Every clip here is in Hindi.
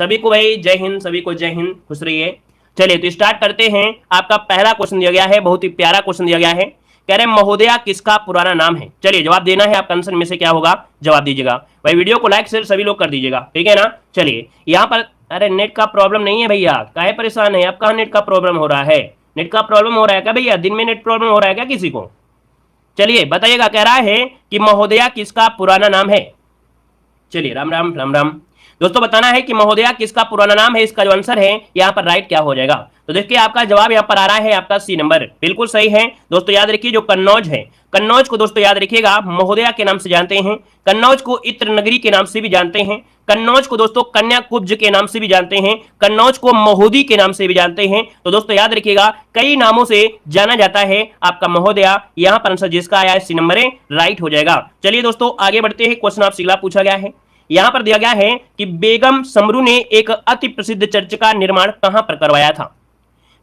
सभी को भाई जय हिंद, सभी को जय हिंद, खुश रहिए। चलिए तो स्टार्ट करते हैं। आपका पहला क्वेश्चन दिया गया है, बहुत ही प्यारा क्वेश्चन दिया गया है। कह रहे हैं महोदया किसका पुराना नाम है। चलिए जवाब देना है, आपका आंसर में से क्या होगा जवाब दीजिएगा। भाई वीडियो को लाइक शेयर सभी लोग कर दीजिएगा, ठीक है ना। चलिए यहाँ पर, अरे नेट का प्रॉब्लम नहीं है भैया, काहे परेशान है, आपका नेट का प्रॉब्लम हो रहा है। नेट का प्रॉब्लम हो रहा है क्या भैया, दिन में नेट प्रॉब्लम हो रहा है क्या किसी को। चलिए बताइएगा, कह रहा है कि महोदया किसका पुराना नाम है। चलिए राम राम राम राम। दोस्तों बताना है कि महोदया किसका पुराना नाम है। इसका जो आंसर है यहाँ पर राइट क्या हो जाएगा। तो देखिए आपका जवाब यहाँ पर आ रहा है आपका सी नंबर, बिल्कुल सही है। दोस्तों याद रखिए जो कन्नौज है, कन्नौज को दोस्तों याद रखिएगा महोदया के नाम से जानते हैं, कन्नौज को इत्र नगरी के नाम से भी जानते हैं, कन्नौज को दोस्तों कन्याकुब्ज के नाम से भी जानते हैं, कन्नौज को महोदी के नाम से भी जानते हैं। तो दोस्तों याद रखिएगा कई नामों से जाना जाता है आपका महोदया। यहाँ पर आंसर जिसका आया है सी नंबर राइट हो जाएगा। चलिए दोस्तों आगे बढ़ते हैं। क्वेश्चन आपसे अगला पूछा गया है, यहां पर दिया गया है कि बेगम समरू ने एक अति प्रसिद्ध चर्च का निर्माण कहां पर करवाया था।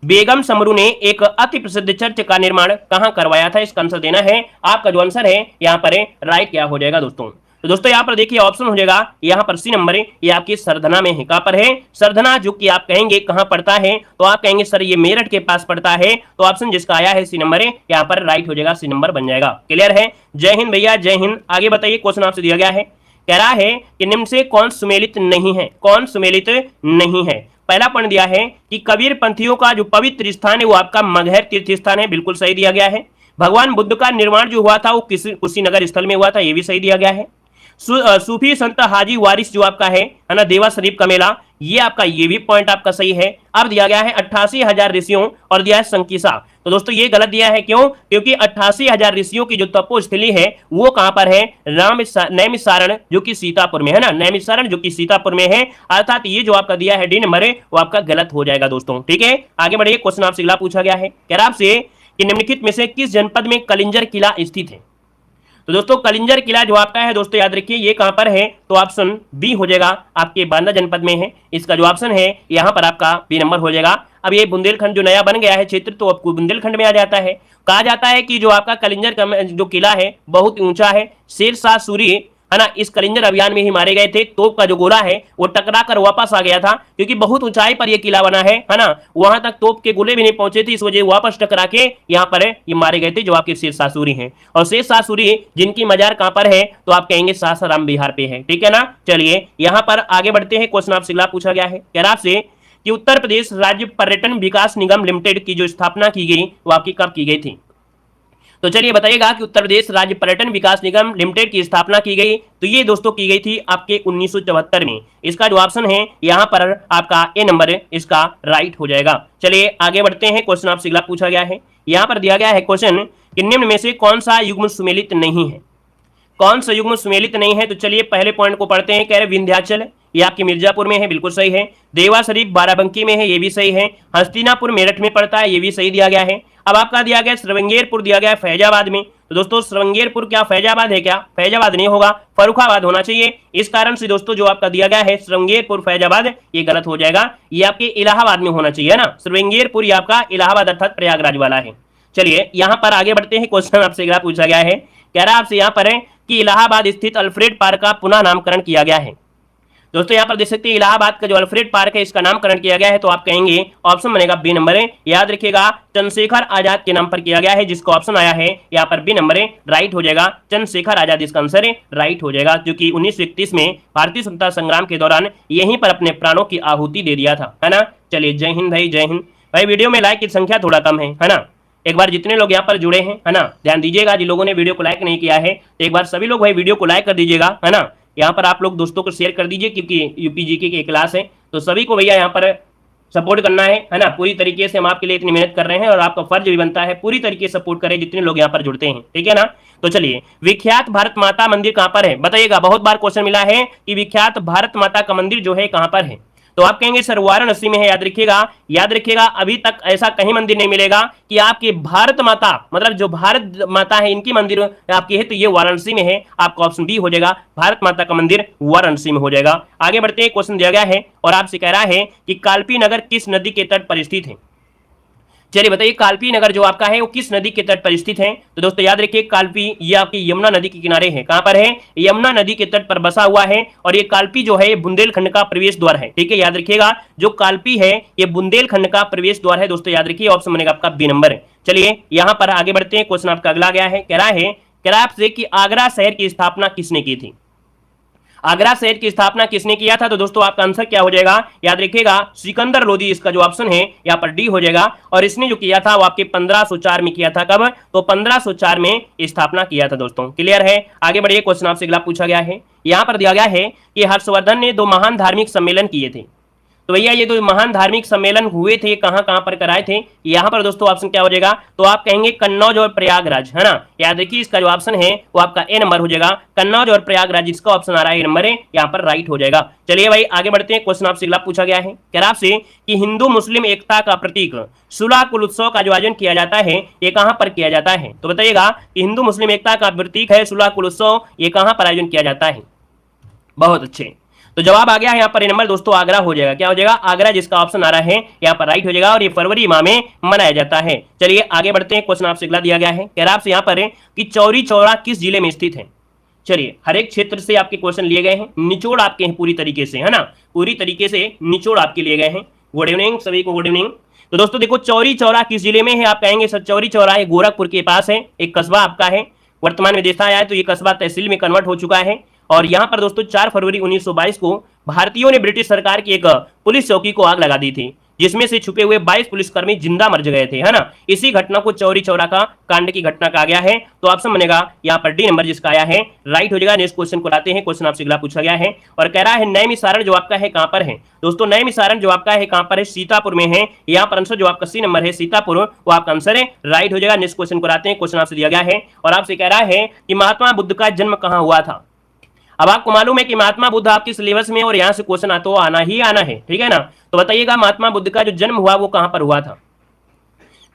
बेगम समरू ने एक अति प्रसिद्ध चर्च का निर्माण कहां करवाया था, इसका आंसर देना है। आपका जो आंसर है यहां पर राइट क्या हो जाएगा दोस्तों। तो दोस्तों यहां पर देखिए ऑप्शन हो जाएगा यहां पर सी नंबर, ये आपकी सरधना में है। कहां पर है सरधना, जो कि आप कहेंगे कहां पड़ता है, तो आप कहेंगे सर ये मेरठ के पास पड़ता है। तो ऑप्शन जिसका आया है सी नंबर यहां पर राइट हो जाएगा, सी नंबर बन जाएगा। क्लियर है, जय हिंद भैया जय हिंद। आगे बताइए, क्वेश्चन आपसे दिया गया है, कह रहा है कि निम्न से कौन सुमेलित नहीं है, कौन सुमेलित नहीं है। पहला पॉइंट दिया है कि कबीर पंथियों का जो पवित्र स्थान है वो आपका मगहर तीर्थ स्थान है, बिल्कुल सही दिया गया है। भगवान बुद्ध का निर्माण जो हुआ था वो कुशीनगर स्थल में हुआ था, ये भी सही दिया गया है। सूफी संत हाजी वारिस जो आपका है ना देवा शरीफ का मेला, ये आपका ये भी पॉइंट आपका सही है। अब दिया गया है 88,000 ऋषियों और दिया है संकीसा। तो दोस्तों ये गलत दिया है, क्यों, क्योंकि 88,000 ऋषियों की जो तपोस्थली है वो कहां पर है, नैमिषारण जो कि सीतापुर में है ना, नैमिषारण जो कि सीतापुर में है। अर्थात ये जो आपका दिया है डी नंबर वो आपका गलत हो जाएगा दोस्तों, ठीक है। आगे बढ़िए, क्वेश्चन आपसे अगला पूछा गया है, कह रहा आपसे कि निम्नलिखित में से किस जनपद में कलिंजर किला स्थित है। तो दोस्तों कलिंजर किला जो आपका है दोस्तों याद रखिए ये कहां पर है, तो ऑप्शन बी हो जाएगा, आपके बांदा जनपद में है। इसका जो ऑप्शन है यहां पर आपका बी नंबर हो जाएगा। अब ये बुंदेलखंड जो नया बन गया है क्षेत्र, तो आपको बुंदेलखंड में आ जाता है। कहा जाता है कि जो आपका कलिंजर का जो किला है बहुत ऊंचा है। शेरशाह सूरी है ना इस कलिंजर अभियान में ही मारे गए थे। तोप का जो गोला है वो टकरा कर वापस आ गया था, क्योंकि बहुत ऊंचाई पर ये किला बना है ना, वहां तक तोप के गोले भी नहीं पहुंचे थे, इस वजह वापस टकरा के यहाँ पर ये मारे गए थे, जो आपके शेरशाह सूरी हैं। और शेरशाह सूरी जिनकी मजार कहां पर है, तो आप कहेंगे सासाराम बिहार पे है, ठीक है ना। चलिए यहाँ पर आगे बढ़ते हैं। क्वेश्चन आपसे अगला पूछा गया है, कह रहा आपसे कि उत्तर प्रदेश राज्य पर्यटन विकास निगम लिमिटेड की जो स्थापना की गई वो आपकी कब की गई थी। तो चलिए बताइएगा कि उत्तर प्रदेश राज्य पर्यटन विकास निगम लिमिटेड की स्थापना की गई, तो ये दोस्तों की गई थी आपके 1974 में। इसका जो ऑप्शन है यहाँ पर आपका ए नंबर इसका राइट हो जाएगा। चलिए आगे बढ़ते हैं। क्वेश्चन आपसे अगला पूछा गया है, यहाँ पर दिया गया है क्वेश्चन कि निम्न में से कौन सा युग्म सुमेलित नहीं है, कौन सा युग्म सुमेलित नहीं है। तो चलिए पहले पॉइंट को पढ़ते हैं। कह रहे विंध्याचल ये आपके मिर्जापुर में है, बिल्कुल सही है। देवा शरीफ बाराबंकी में है, ये भी सही है। हस्तिनापुर मेरठ में पड़ता है, ये भी सही दिया गया है। अब आपका दिया गया श्रवंगेरपुर दिया गया है फैजाबाद में। तो दोस्तों श्रवंगेरपुर क्या फैजाबाद है क्या, फैजाबाद नहीं होगा, फर्रुखाबाद होना चाहिए। इस कारण से दोस्तों जो आपका दिया गया है श्रवंगेरपुर फैजाबाद ये गलत हो जाएगा, ये आपके इलाहाबाद में होना चाहिए ना। श्रवंगेरपुर ये आपका इलाहाबाद अर्थात प्रयागराज वाला है। चलिए यहाँ पर आगे बढ़ते हैं। क्वेश्चन आपसे अगला पूछा गया है, कह रहा है आपसे यहाँ पर है कि इलाहाबाद स्थित अल्फ्रेड पार्क का पुनः नामकरण किया गया है। दोस्तों यहाँ पर देख सकते हैं इलाहाबाद का जो अल्फ्रेड पार्क है इसका नामकरण किया गया है, तो आप कहेंगे ऑप्शन बनेगा बी नंबर है। याद रखिएगा चंद्रशेखर आजाद के नाम पर किया गया है, जिसका ऑप्शन आया है यहाँ पर बी नंबर राइट हो जाएगा। चंद्रशेखर आजाद इसका आंसर राइट हो जाएगा, जो कि 1931 में भारतीय स्वतंत्रता संग्राम के दौरान यहीं पर अपने प्राणों की आहुति दे दिया था, है ना। चलिए जय हिंद भाई जय हिंद। भाई वीडियो में लाइक की संख्या थोड़ा कम है ना। एक बार जितने लोग यहाँ पर जुड़े हैं है ना ध्यान दीजिएगा, जिन लोगों ने वीडियो को लाइक नहीं किया है तो एक बार सभी लोग भाई वीडियो को लाइक कर दीजिएगा, है ना। यहाँ पर आप लोग दोस्तों को शेयर कर दीजिए, क्योंकि यूपीजीके की क्लास है तो सभी को भैया यहाँ पर सपोर्ट करना है ना। पूरी तरीके से हम आपके लिए इतनी मेहनत कर रहे हैं और आपका फर्ज भी बनता है पूरी तरीके से सपोर्ट करें जितने लोग यहाँ पर जुड़ते हैं, ठीक है ना। तो चलिए विख्यात भारत माता मंदिर कहाँ पर है बताइएगा। बहुत बार क्वेश्चन मिला है कि विख्यात भारत माता का मंदिर जो है कहाँ पर है, तो आप कहेंगे सर वाराणसी में है। याद रखिएगा अभी तक ऐसा कहीं मंदिर नहीं मिलेगा कि आपकी भारत माता मतलब जो भारत माता है इनकी मंदिर आपकी है, तो ये वाराणसी में है। आपका ऑप्शन बी हो जाएगा, भारत माता का मंदिर वाराणसी में हो जाएगा। आगे बढ़ते हैं। क्वेश्चन दिया गया है और आपसे कह रहा है कि कालपी नगर किस नदी के तट पर स्थित है। चलिए बताइए कालपी नगर जो आपका है वो किस नदी के तट पर स्थित है? तो दोस्तों याद रखिए कालपी ये आपकी यमुना नदी के किनारे है। कहां पर है? यमुना नदी के तट पर बसा हुआ है। और ये कालपी जो है ये बुंदेलखंड का प्रवेश द्वार है। ठीक है, याद रखिएगा जो कालपी है ये बुंदेलखंड का प्रवेश द्वार है। दोस्तों याद रखिए ऑप्शन बनेगा आपका बी नंबर। चलिए यहां पर आगे बढ़ते हैं, क्वेश्चन आपका अगला गया है, कह रहा है आपसे कि आगरा शहर की स्थापना किसने की थी? आगरा शहर की स्थापना किसने किया था? तो दोस्तों आपका आंसर क्या हो जाएगा? याद रखिएगा सिकंदर लोदी, इसका जो ऑप्शन है यहाँ पर डी हो जाएगा। और इसने जो किया था वो आपके 1504 में किया था। कब? तो 1504 में स्थापना किया था। दोस्तों क्लियर है? आगे बढ़िए, क्वेश्चन आपसे अगला पूछा गया है, यहाँ पर दिया गया है कि हर्षवर्धन ने 2 महान धार्मिक सम्मेलन किए थे। तो भैया ये 2 महान धार्मिक सम्मेलन हुए थे, कहां कहां पर कराए थे? यहां पर दोस्तों ऑप्शन क्या हो जाएगा? तो आप कहेंगे कन्नौज और प्रयागराज, है ना। याद रखिए इसका जो ऑप्शन है वो आपका ए नंबर हो जाएगा। कन्नौज और प्रयागराज इसका ऑप्शन आ रहा है, ए नंबर है, यहाँ पर राइट हो जाएगा। चलिए भाई आगे बढ़ते हैं, क्वेश्चन आपसे अगला पूछा गया है, कह रहा आपसे कि हिंदू मुस्लिम एकता का प्रतीक सुलाकुल उत्सव का जो आयोजन किया जाता है ये कहां पर किया जाता है? तो बताइएगा कि हिंदू मुस्लिम एकता का प्रतीक है सुलाकुल उत्सव, ये कहां पर आयोजन किया जाता है? बहुत अच्छे, तो जवाब आ गया है यहाँ पर नंबर दोस्तों आगरा हो जाएगा। क्या हो जाएगा? आगरा, जिसका ऑप्शन आ रहा है यहाँ पर राइट हो जाएगा। और ये फरवरी माह में मनाया जाता है। चलिए आगे बढ़ते हैं, क्वेश्चन आपसे अगला दिया गया है, कह रहा आपसे यहाँ पर कि चौरी चौरा किस जिले में स्थित है? चलिए हर एक क्षेत्र से आपके क्वेश्चन लिए गए हैं, निचोड़ आपके हैं पूरी तरीके से, है ना, पूरी तरीके से निचोड़ आपके लिए गए हैं। गुड इवनिंग सभी को, गुड इवनिंग। तो दोस्तों देखो चौरी चौरा किस जिले में है? आप कहेंगे सर चौरी चौरा है गोरखपुर के पास है, एक कस्बा आपका है। वर्तमान में देखा जाए तो ये कस्बा तहसील में कन्वर्ट हो चुका है। और यहां पर दोस्तों 4 फरवरी 1922 को भारतीयों ने ब्रिटिश सरकार की एक पुलिस चौकी को आग लगा दी थी, जिसमें से छुपे हुए 22 पुलिसकर्मी जिंदा मर गए थे, है ना। इसी घटना को चौरी चौरा का कांड की घटना कहा गया है। तो ऑप्शन बनेगा यहाँ पर डी नंबर, जिसका आया है राइट हो जाएगा। नेक्स्ट क्वेश्चन को लाते हैं, क्वेश्चन आपसे अगला पूछा गया है और कह रहा है नैमिषारण जो आपका है कहां पर है? दोस्तों नैमिषारण जो आपका है कहां पर है? सीतापुर में है। यहाँ पर आंसर जो आपका सी नंबर है सीतापुर, वो आपका आंसर है, राइट हो जाएगा। नेक्स्ट क्वेश्चन को लाते हैं, क्वेश्चन आपसे दिया गया है और आपसे कह रहा है कि महात्मा बुद्ध का जन्म कहां हुआ था? अब आपको मालूम है कि महात्मा बुद्ध आपके सिलेबस में और यहां से क्वेश्चन तो आना ही आना है, ठीक है ना। तो बताइएगा महात्मा बुद्ध का जो जन्म हुआ वो कहां पर हुआ था?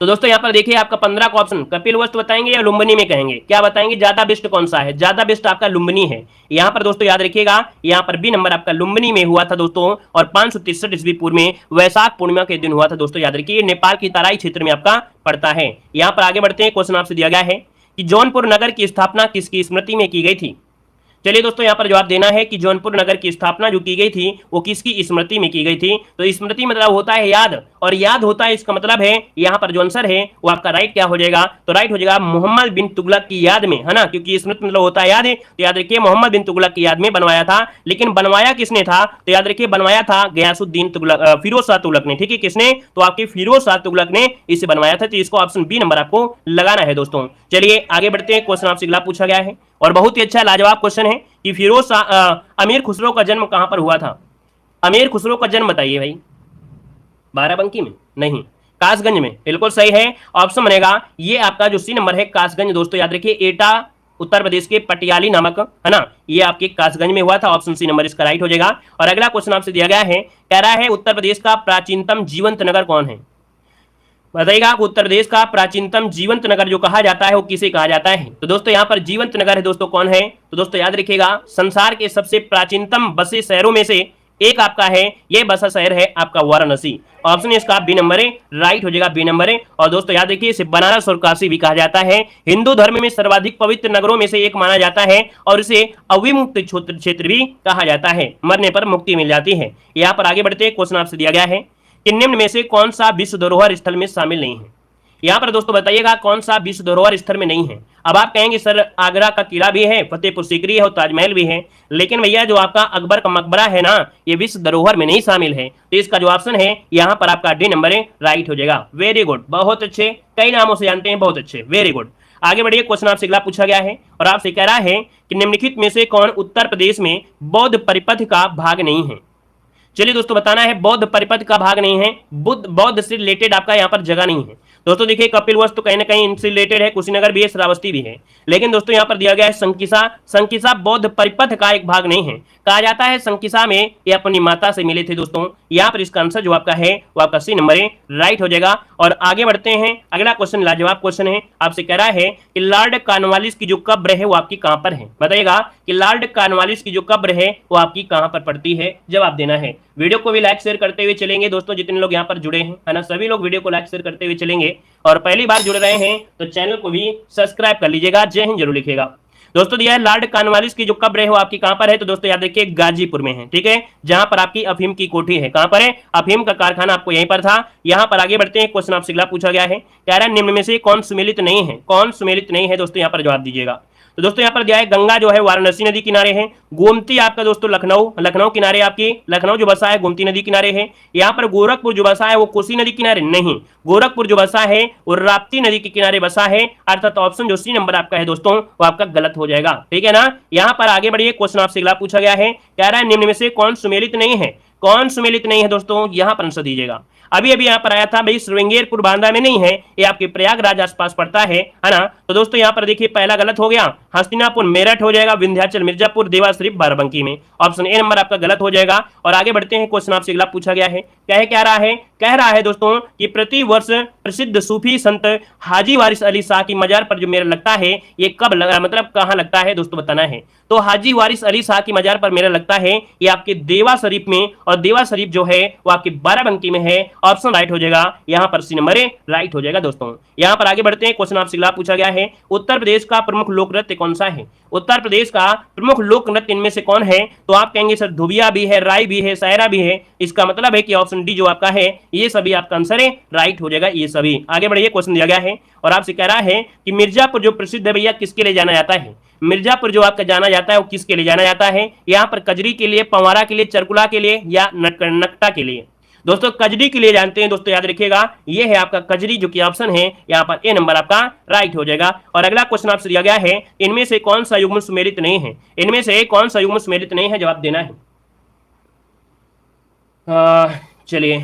तो दोस्तों यहाँ पर देखिए आपका 15 का ऑप्शन कपिलवस्तु बताएंगे या लुम्बिनी में कहेंगे, क्या बताएंगे? ज्यादा बेस्ट कौन सा है? ज्यादा बेस्ट आपका लुम्बिनी है। यहाँ पर दोस्तों याद रखिएगा यहाँ पर बी नंबर आपका लुम्बिनी में हुआ था दोस्तों। और 563 ईस्वी पूर्व में वैशाख पूर्णिमा के दिन हुआ था दोस्तों। याद रखिए नेपाल की तराई क्षेत्र में आपका पड़ता है। यहाँ पर आगे बढ़ते हैं, क्वेश्चन आपसे दिया गया है कि जौनपुर नगर की स्थापना किसकी स्मृति में की गई थी? चलिए दोस्तों यहाँ पर जवाब देना है कि जौनपुर नगर की स्थापना जो की गई थी वो किसकी स्मृति में की गई थी? तो स्मृति मतलब होता है याद, और याद होता है इसका मतलब है यहाँ पर जो आंसर है वो आपका राइट क्या हो जाएगा? तो राइट हो जाएगा मोहम्मद बिन तुगलक की याद में, है ना, क्योंकि स्मृति मतलब होता है याद है। तो याद रखिए मोहम्मद बिन तुगलक की याद में बनवाया था। लेकिन बनवाया किसने था? तो याद रखिए बनवाया था गयासुद्दीन तुगलक, फिरोज शाह तुगलक ने। ठीक है, किसने? तो आपके फिरोज शाह तुगलक ने इसे बनवाया था। तो इसको ऑप्शन बी नंबर आपको लगाना है दोस्तों। चलिए आगे बढ़ते हैं, क्वेश्चन आपसे अगला पूछा गया है और बहुत ही अच्छा लाजवाब क्वेश्चन है कि फिरोज अमीर खुसरो का जन्म कहां पर हुआ था? अमीर खुसरो का जन्म बताइए भाई। बाराबंकी में? नहीं, कासगंज में। बिल्कुल सही है, ऑप्शन बनेगा ये आपका जो सी नंबर है कासगंज। दोस्तों याद रखिए एटा उत्तर प्रदेश के पटियाली नामक, है ना, ये आपके कासगंज में हुआ था। ऑप्शन सी नंबर इसका राइट हो जाएगा। और अगला क्वेश्चन आपसे दिया गया है, कह रहा है उत्तर प्रदेश का प्राचीनतम जीवंत नगर कौन है? बताइएगा उत्तर प्रदेश का प्राचीनतम जीवंत नगर जो कहा जाता है वो किसे कहा जाता है? तो दोस्तों यहाँ पर जीवंत नगर है दोस्तों कौन है? तो दोस्तों याद रखिएगा संसार के सबसे प्राचीनतम बसे शहरों में से एक आपका है, ये बसा शहर है आपका वाराणसी। ऑप्शन इसका बी नंबर है, राइट हो जाएगा, बी नंबर है। और दोस्तों याद रखिए इसे बनारस और काशी भी कहा जाता है। हिंदू धर्म में सर्वाधिक पवित्र नगरों में से एक माना जाता है और इसे अविमुक्त क्षेत्र भी कहा जाता है, मरने पर मुक्ति मिल जाती है। यहाँ पर आगे बढ़ते हैं, क्वेश्चन आपसे दिया गया है कि निम्न में से कौन सा विश्व धरोहर स्थल में शामिल नहीं है? यहाँ पर दोस्तों बताइएगा कौन सा विश्व धरोहर स्थल में नहीं है। अब आप कहेंगे सर आगरा का किला भी है, फतेहपुर सीकरी है और ताजमहल भी है, लेकिन भैया जो आपका अकबर का मकबरा है ना ये विश्व धरोहर में नहीं शामिल है। तो इसका जो ऑप्शन है यहाँ पर आपका डी नंबर है, राइट हो जाएगा। वेरी गुड, बहुत अच्छे, कई नामों से जानते हैं, बहुत अच्छे, वेरी गुड। आगे बढ़िए, क्वेश्चन आपसे अगला पूछा गया है और आपसे कह रहा है कि निम्नलिखित में से कौन उत्तर प्रदेश में बौद्ध परिपथ का भाग नहीं है? चलिए दोस्तों बताना है बौद्ध परिपथ का भाग नहीं है, बौद्ध से रिलेटेड आपका यहाँ पर जगह नहीं है। दोस्तों देखिए कपिल वस्तु तो कहीं ना कहीं इनसे रिलेटेड है, कुशीनगर भी है, श्रावस्ती भी है। लेकिन दोस्तों यहाँ पर दिया गया है संकिसा। संकिसा बौद्ध परिपथ का एक भाग नहीं है। कहा जाता है संकिसा में ये अपनी माता से मिले थे दोस्तों। यहाँ पर इसका आंसर जो आपका है वो आपका सी नंबर है, राइट हो जाएगा। और आगे बढ़ते हैं, अगला क्वेश्चन लाजवाब क्वेश्चन है, आपसे कह रहा है कि लॉर्ड कॉर्नवालिस की जो कब्र है वो आपकी कहां पर है। बताइएगा कि लॉर्ड कॉर्नवालिस की जो कब्र है वो आपकी कहां पर पड़ती है, जवाब देना है। वीडियो को भी लाइक शेयर करते हुए चलेंगे दोस्तों, जितने लोग यहाँ पर जुड़े हैं, है ना, सभी लोग वीडियो को लाइक शेयर करते हुए चलेंगे। और पहली बार जुड़ रहे हैं तो चैनल को भी सब्सक्राइब कर लीजिएगा। जय हिंद जरूर लिखिएगा। दोस्तों दिया है लॉर्ड कॉर्नवालिस की जो कब्र है वो आपकी कहां पर है, तो दोस्तों याद रखिए गाजीपुर में है, ठीक है, जहां पर आपकी अफीम की कोठी है। कहां पर है? अफीम का कारखाना आपको यहीं पर था। यहां पर आगे बढ़ते हैं, क्वेश्चन आपसे अगला पूछा गया है, कह रहा है निम्न में से कौन सुमेलित नहीं है, कौन सुमेलित नहीं है दोस्तों, यहाँ पर जवाब दीजिएगा। तो दोस्तों यहाँ पर दिया है गंगा जो है वाराणसी नदी किनारे है, गोमती आपका दोस्तों लखनऊ किनारे, आपकी लखनऊ जो बसा है गोमती नदी किनारे है। यहाँ पर गोरखपुर जो बसा है वो कोसी नदी किनारे नहीं, गोरखपुर जो बसा है वो राप्ती नदी के किनारे बसा है, अर्थात ऑप्शन जो सी नंबर आपका है दोस्तों वो आपका गलत हो जाएगा, ठीक है ना। यहाँ पर आगे बढ़िए, क्वेश्चन आपसे अगला पूछा गया है, कह रहा है निम्न में से कौन सुमेलित नहीं है, कौन सुमेलित नहीं है दोस्तों, यहाँ पर आंसर दीजिएगा। अभी अभी यहाँ पर आया था भाई श्रृंगेरपुर बांदा में नहीं है, ये आपके प्रयागराज आसपास पड़ता है ना। तो दोस्तों यहाँ पर देखिए पहला गलत हो गया, हस्तिनापुर मेरठ हो जाएगा, विंध्याचल मिर्जापुर, देवा शरीफ बाराबंकी में, ऑप्शन ए नंबर आपका गलत हो जाएगा। और आगे बढ़ते हैं, क्वेश्चन आपसे अगला पूछा गया है, कह रहा है दोस्तों कि प्रति वर्ष प्रसिद्ध सूफी संत हाजी वारिस अली शाह की मजार पर जो मेला लगता है ये कब लगा, मतलब कहाँ लगता है दोस्तों बताना है। तो हाजी वारिस अली शाह की मजार पर मेला लगता है ये आपके देवा शरीफ में, और देवा शरीफ जो है वो आपके बाराबंकी में है, ऑप्शन राइट हो जाएगा। यहाँ पर सी नंबर राइट हो जाएगा दोस्तों। यहाँ पर आगे बढ़ते हैं, क्वेश्चन आपसे अगला पूछा गया है, उत्तर प्रदेश का प्रमुख लोक नृत्य कौन सा है, उत्तर प्रदेश का प्रमुख लोक नृत्य इनमें से कौन है। तो आप कहेंगे सर धुबिया भी है, राय भी है, सायरा भी है, इसका मतलब है कि ऑप्शन डी जो आपका है ये सभी आपका आंसर है, राइट हो जाएगा ये सभी। आगे बढ़िए, क्वेश्चन दिया गया है और आपसे कह रहा है कि मिर्जापुर जो प्रसिद्ध है भैया किसके लिए जाना जाता है, मिर्जापुर जो आपका जाना जाता है वो किसके लिए जाना जाता है, यहाँ पर कजरी के लिए, पंवारा के लिए, चरकुला के लिए या नकटा के लिए। दोस्तों कजरी के लिए जानते हैं दोस्तों, याद रखिएगा ये है आपका कजरी जो कि ऑप्शन है यहाँ पर ए नंबर आपका राइट हो जाएगा। और अगला क्वेश्चन आपसे दिया गया है, इनमें से कौन सा युग्म सुमेलित नहीं है, इनमें से कौन सा युग्म सुमेलित नहीं है, जवाब देना है। चलिए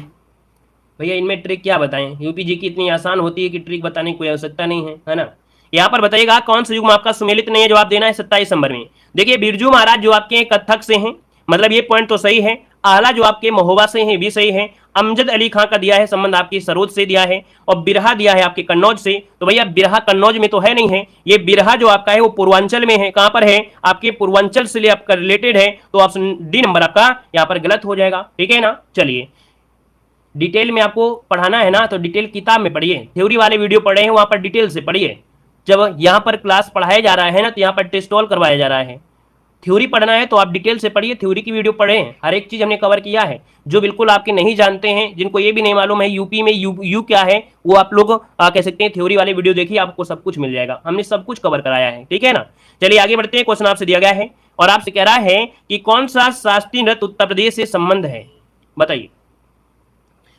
भैया इनमें ट्रिक क्या बताएं, यूपीजी की इतनी आसान होती है कि ट्रिक बताने की कोई आवश्यकता नहीं है ना। यहाँ पर बताइएगा कौन सा युग्म आपका सुमेलित नहीं है, जवाब देना है 27 नंबर में। देखिए बिरजू महाराज जो आपके कत्थक से हैं, मतलब ये पॉइंट तो सही है। आला जो आपके महोबा से हैं भी सही है। अमजद अली खां का दिया है संबंध आपकी सरोज से दिया है, और बिरहा दिया है आपके कन्नौज से। तो भैया बिरहा कन्नौज में तो है नहीं है, ये बिरहा जो आपका है वो पूर्वांचल में है। कहां पर है? आपके पूर्वांचल से आपका रिलेटेड है, तो ऑप्शन डी नंबर आपका यहाँ पर गलत हो जाएगा, ठीक है ना। चलिए डिटेल में आपको पढ़ाना है ना, तो डिटेल किताब में पढ़िए, थ्योरी वाले वीडियो पढ़े हैं वहां पर डिटेल से पढ़िए। जब यहाँ पर क्लास पढ़ाया जा रहा है ना, तो यहाँ पर टेस्ट ऑल करवाया जा रहा है। थ्योरी पढ़ना है तो आप डिटेल से पढ़िए, थ्योरी की वीडियो पढ़ें, हर एक चीज हमने कवर किया है। जो बिल्कुल आपके नहीं जानते हैं, जिनको ये भी नहीं मालूम है यूपी में यू क्या है, वो आप लोग कह सकते हैं थ्योरी वाले वीडियो देखिए, आपको सब कुछ मिल जाएगा, हमने सब कुछ कवर कराया है, ठीक है ना। चलिए आगे बढ़ते हैं, क्वेश्चन आपसे दिया गया है और आपसे कह रहा है कि कौन सा शास्त्रीय नृत्य उत्तर प्रदेश से संबंध है, बताइए।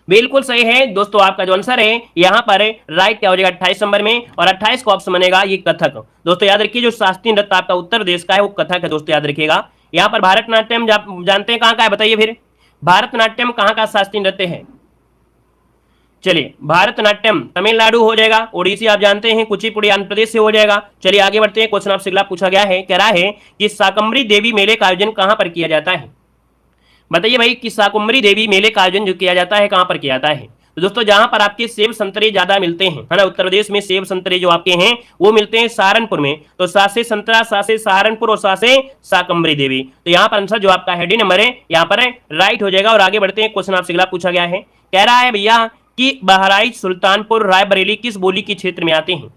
बिल्कुल सही है दोस्तों, आपका जो आंसर है यहाँ पर राइट क्या हो जाएगा 28 नंबर में, और 28 का ऑप्शन बनेगा ये कथक। दोस्तों याद रखिए जो शास्त्रीय नृत्य आपका उत्तर प्रदेश का है वो कथक है, दोस्तों याद रखिएगा। यहाँ पर भारतनाट्यम जानते हैं कहाँ का है, बताइए फिर भारतनाट्यम कहाँ का शास्त्रीय नृत्य है। चलिए भारतनाट्यम तमिलनाडु हो जाएगा, ओडिसी आप जानते हैं, कुचिपुड़ी आंध्र प्रदेश से हो जाएगा। चलिए आगे बढ़ते हैं, क्वेश्चन आपसे अगला पूछा गया है, कह रहा है कि शाकंभरी देवी मेले का आयोजन कहाँ पर किया जाता है, बताइए भाई कि शाकंभरी देवी मेले का आयोजन जो किया जाता है कहां पर किया जाता है। तो दोस्तों जहां पर आपके सेब संतरे ज्यादा मिलते हैं, है ना, उत्तर प्रदेश में सेब संतरे जो आपके हैं वो मिलते हैं सहारनपुर में। तो सा से संतरा, सा से सहारनपुर और सा से शाकंभरी देवी। तो यहाँ पर आंसर जो आपका है डी नंबर है यहाँ पर राइट हो जाएगा। और आगे बढ़ते हैं, क्वेश्चन आपसे अगला पूछा गया है, कह रहा है भैया कि बहराइच, सुल्तानपुर, रायबरेली किस बोली के क्षेत्र में आते हैं।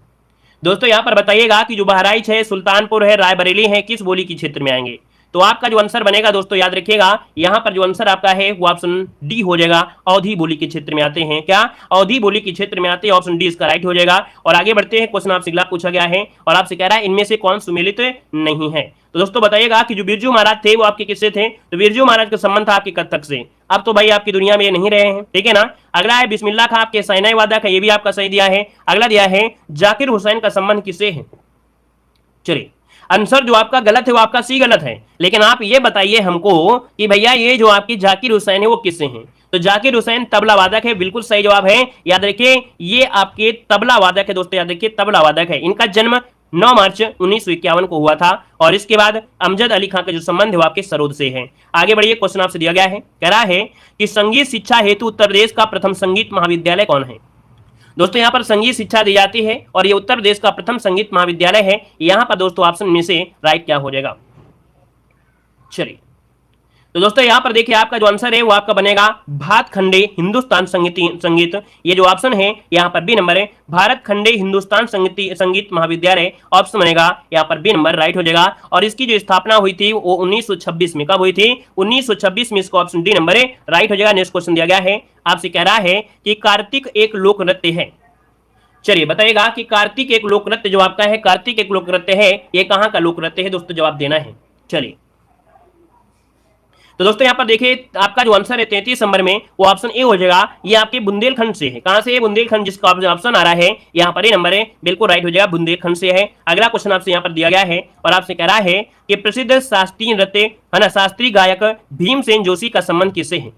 दोस्तों यहाँ पर बताइएगा कि जो बहराइच है, सुल्तानपुर है, रायबरेली है, किस बोली के क्षेत्र में आएंगे। तो आपका जो आंसर बनेगा दोस्तों याद रखिएगा, यहाँ पर जो आंसर आपका है वो ऑप्शन डी हो जाएगा, अवधी बोली के क्षेत्र में आते हैं। क्या अवधी बोली के क्षेत्र में आते हैं, ऑप्शन डी इसका राइट हो जाएगा। और आगे बढ़ते हैं, क्वेश्चन आपसे अगला पूछा गया है और आपसे कह रहा है इनमें से कौन सुमेलित नहीं है। तो दोस्तों बताइएगा कि जो बिरजू महाराज थे वो आपके किससे थे। तो बिरजू महाराज का संबंध था आपके कथक से। अब तो भाई आपकी दुनिया में ये नहीं रहे हैं, ठीक है ना। अगला है बिस्मिल्लाह खां आपके सैनाई वादक है, ये भी आपका सही दिया है। अगला दिया है जाकिर हुसैन का संबंध किससे है। चलिए आंसर जो आपका गलत है वो आपका सी गलत है। लेकिन आप ये बताइए हमको कि भैया ये जो आपकी जाकिर हुसैन है वो किससे हैं? तो जाकिर हुसैन तबला वादक है, बिल्कुल सही जवाब है। याद रखिए ये आपके तबला वादक है दोस्तों, याद रखिए तबला वादक है। इनका जन्म 9 मार्च 1951 को हुआ था और इसके बाद अमजद अली खान का जो संबंध है वो आपके सरोद से है। आगे बढ़िए, क्वेश्चन आपसे दिया गया है, कह रहा है कि संगीत शिक्षा हेतु उत्तर प्रदेश का प्रथम संगीत महाविद्यालय कौन है? दोस्तों यहाँ पर संगीत शिक्षा दी जाती है और ये उत्तर प्रदेश का प्रथम संगीत महाविद्यालय है। यहाँ पर दोस्तों ऑप्शन में से राइट क्या हो जाएगा? चलिए तो दोस्तों यहाँ पर देखिए आपका जो आंसर है वो आपका बनेगा भारत खंडे हिंदुस्तान संगीत। ये जो ऑप्शन है यहाँ पर बी नंबर है, भारत खंडे हिंदुस्तान संगीत महाविद्यालय ऑप्शन बनेगा यहाँ पर बी नंबर राइट हो जाएगा। और इसकी जो स्थापना हुई थी वो 1926 में, कब हुई थी? 1926 में। इसका ऑप्शन डी नंबर है राइट हो जाएगा। नेक्स्ट क्वेश्चन दिया गया है, आपसे कह रहा है कि कार्तिक एक लोक नृत्य है। चलिए बताइएगा कि कार्तिक एक लोक नृत्य जो आपका है, कार्तिक एक लोक नृत्य है, ये कहाँ का लोक नृत्य है दोस्तों? जवाब देना है। चलिए तो दोस्तों यहाँ पर देखिए आपका जो आंसर है 33 नंबर में वो ऑप्शन ए हो जाएगा। ये आपके बुंदेलखंड से है। कहां से है? बुंदेलखंड, जिसका ऑप्शन आ रहा है यहाँ पर ए नंबर है, बिल्कुल राइट हो जाएगा, बुंदेलखंड से है। अगला क्वेश्चन आपसे यहाँ पर दिया गया है और आपसे कह रहा है कि प्रसिद्ध शास्त्रीय नृत्य है ना, शास्त्रीय गायक भीमसेन जोशी का संबंध किससे है?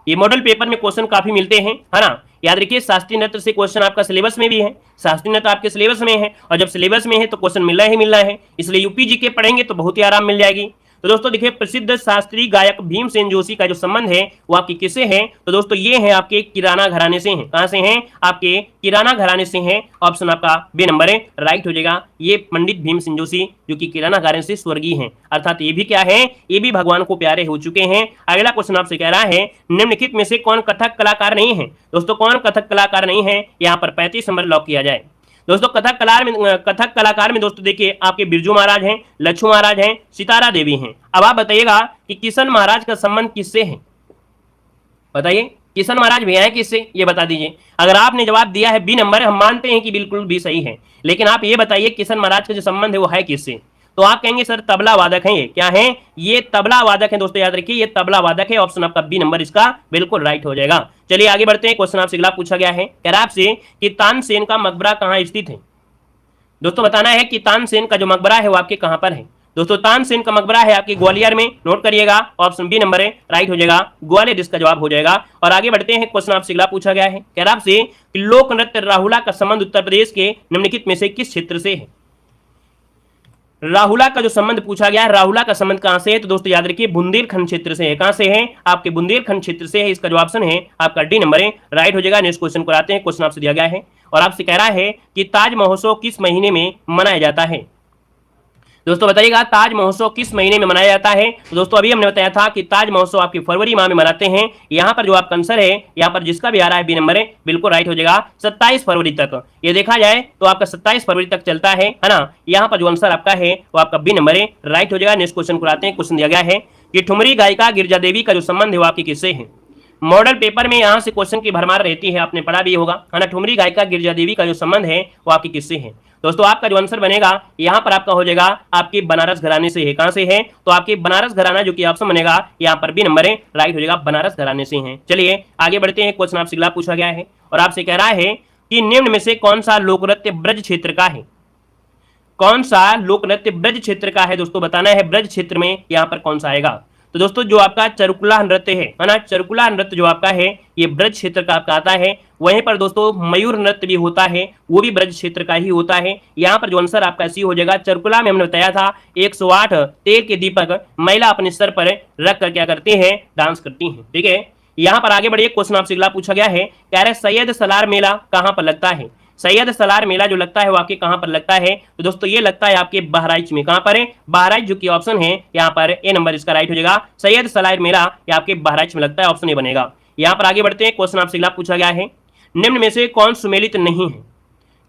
ये मॉडल पेपर में क्वेश्चन काफी मिलते हैं, है ना। याद रखिए शास्त्रीय नृत्य से क्वेश्चन आपका सिलेबस में भी है, शास्त्रीय नृत्य आपके सिलेबस में है और जब सिलेबस में है तो क्वेश्चन मिलना ही मिलना है, इसलिए यूपीजी के पढ़ेंगे तो बहुत ही आराम मिल जाएगी। तो दोस्तों देखिए प्रसिद्ध शास्त्रीय गायक भीमसेन जोशी का जो संबंध है वो आपकी किससे है? तो दोस्तों ये है आपके किराना घराने से हैं। कहां से हैं? आपके किराना घराने से हैं। ऑप्शन आपका बी नंबर है राइट हो जाएगा। ये पंडित भीमसेन जोशी जो कि किराना घराने से स्वर्गीय हैं, अर्थात ये भी क्या है? ये भी भगवान को प्यारे हो चुके हैं। अगला क्वेश्चन आपसे कह रहा है निम्नलिखित में से कौन कथक कलाकार नहीं है? दोस्तों कौन कथक कलाकार नहीं है? यहाँ पर 35 नंबर लॉक किया जाए। दोस्तों कथक कलाकार में दोस्तों देखिए आपके बिरजू महाराज हैं, लच्छू महाराज हैं, सितारा देवी हैं। अब आप बताइएगा कि किशन महाराज का संबंध किससे है? बताइए किशन महाराज भैया है किससे? ये बता दीजिए। अगर आपने जवाब दिया है बी नंबर, हम मानते हैं कि बिल्कुल भी सही है, लेकिन आप ये बताइए किशन महाराज का जो संबंध है वो है किससे? तो आप कहेंगे सर तबला वादक हैं। ये क्या है? ये तबला वादक है दोस्तों, याद रखिए ये तबला वादक है। ऑप्शन आपका बी नंबर इसका बिल्कुल राइट हो जाएगा। चलिए आगे बढ़ते हैं। क्वेश्चन आपसे अगला पूछा गया है, कह रहा है आपसे कि तानसेन का मकबरा कहाँ स्थित है? दोस्तों बताना है कि तानसेन का जो मकबरा है वो आपके कहां पर है। दोस्तों तानसेन का मकबरा है आपके ग्वालियर में, नोट करिएगा। ऑप्शन बी नंबर है राइट हो जाएगा, ग्वालियर इसका जवाब हो जाएगा। और आगे बढ़ते हैं। क्वेश्चन आपसे अगला पूछा गया है, कह रहा आपसे कि लोक नृत्य राहुला का संबंध उत्तर प्रदेश के निम्नलिखित में से किस क्षेत्र से है? राहुला का जो संबंध पूछा गया है, राहुला का संबंध कहां से है? तो दोस्तों याद रखिए बुंदेलखंड क्षेत्र से है। कहां से है? आपके बुंदेलखंड क्षेत्र से है। इसका जो ऑप्शन है आपका डी नंबर है राइट हो जाएगा। नेक्स्ट क्वेश्चन को आते हैं। क्वेश्चन आपसे दिया गया है और आपसे कह रहा है कि ताज महोत्सव किस महीने में मनाया जाता है? दोस्तों बताइएगा ताज महोत्सव किस महीने में मनाया जाता है? तो दोस्तों अभी हमने बताया था कि ताज महोत्सव आपके फरवरी माह में मनाते हैं। यहाँ पर जो आपका आंसर है, यहाँ पर जिसका भी आ रहा है बी नंबर है, बिल्कुल राइट हो जाएगा 27 फरवरी तक। ये देखा जाए तो आपका 27 फरवरी तक चलता है ना। यहाँ पर जो आंसर आपका है वो आपका बी नंबर है राइट हो जाएगा। नेक्स्ट क्वेश्चन को आते हैं। क्वेश्चन दिया गया है कि ठुमरी गायिका गिरजा देवी का जो संबंध है वो आपकी किससे है? मॉडल पेपर में यहाँ से क्वेश्चन की भरमार रहती है, आपने पढ़ा भी होगा, है ना। ठुमरी गायिका गिरजा देवी का जो संबंध है वो आपकी किससे है? दोस्तों आपका जो आंसर बनेगा यहाँ पर आपका हो जाएगा आपके बनारस घराने से है। कहां से है? तो आपके बनारस घराना जो कि ऑप्शन बनेगा यहाँ पर बी नंबर है राइट हो जाएगा, बनारस घराने से है। चलिए आगे बढ़ते हैं। क्वेश्चन आपसे अगला पूछा गया है और आपसे कह रहा है कि निम्न में से कौन सा लोक नृत्य ब्रज क्षेत्र का है? कौन सा लोक नृत्य ब्रज क्षेत्र का है? दोस्तों बताना है ब्रज क्षेत्र में यहाँ पर कौन सा आएगा। तो दोस्तों जो आपका चरुकुला नृत्य है ना, चरुकुला नृत्य जो आपका है ये ब्रज क्षेत्र का आपका आता है। वहीं पर दोस्तों मयूर नृत्य भी होता है, वो भी ब्रज क्षेत्र का ही होता है। यहाँ पर जो आंसर आपका सी हो जाएगा। चरुकुला में हमने बताया था 108 तेल के दीपक महिला अपने सर पर रख कर क्या करती है? डांस करती है। ठीक है, यहाँ पर आगे बढ़िए। क्वेश्चन आपसे अगला पूछा गया है, कह रहे सैयद सलार मेला कहाँ पर लगता है? सैयद सलार मेला जो लगता है वो आपके कहां पर लगता है? तो दोस्तों ये लगता है आपके बहराइच में। कहां पर है? बहराइच जो कि ऑप्शन है यहाँ पर ए नंबर इसका राइट हो जाएगा। सैयद सलार मेला ये आपके बहराइच में लगता है, ऑप्शन ए बनेगा। यहाँ पर आगे बढ़ते हैं। क्वेश्चन आपसे अगला पूछा गया है, निम्न में से कौन सुमेलित नहीं है?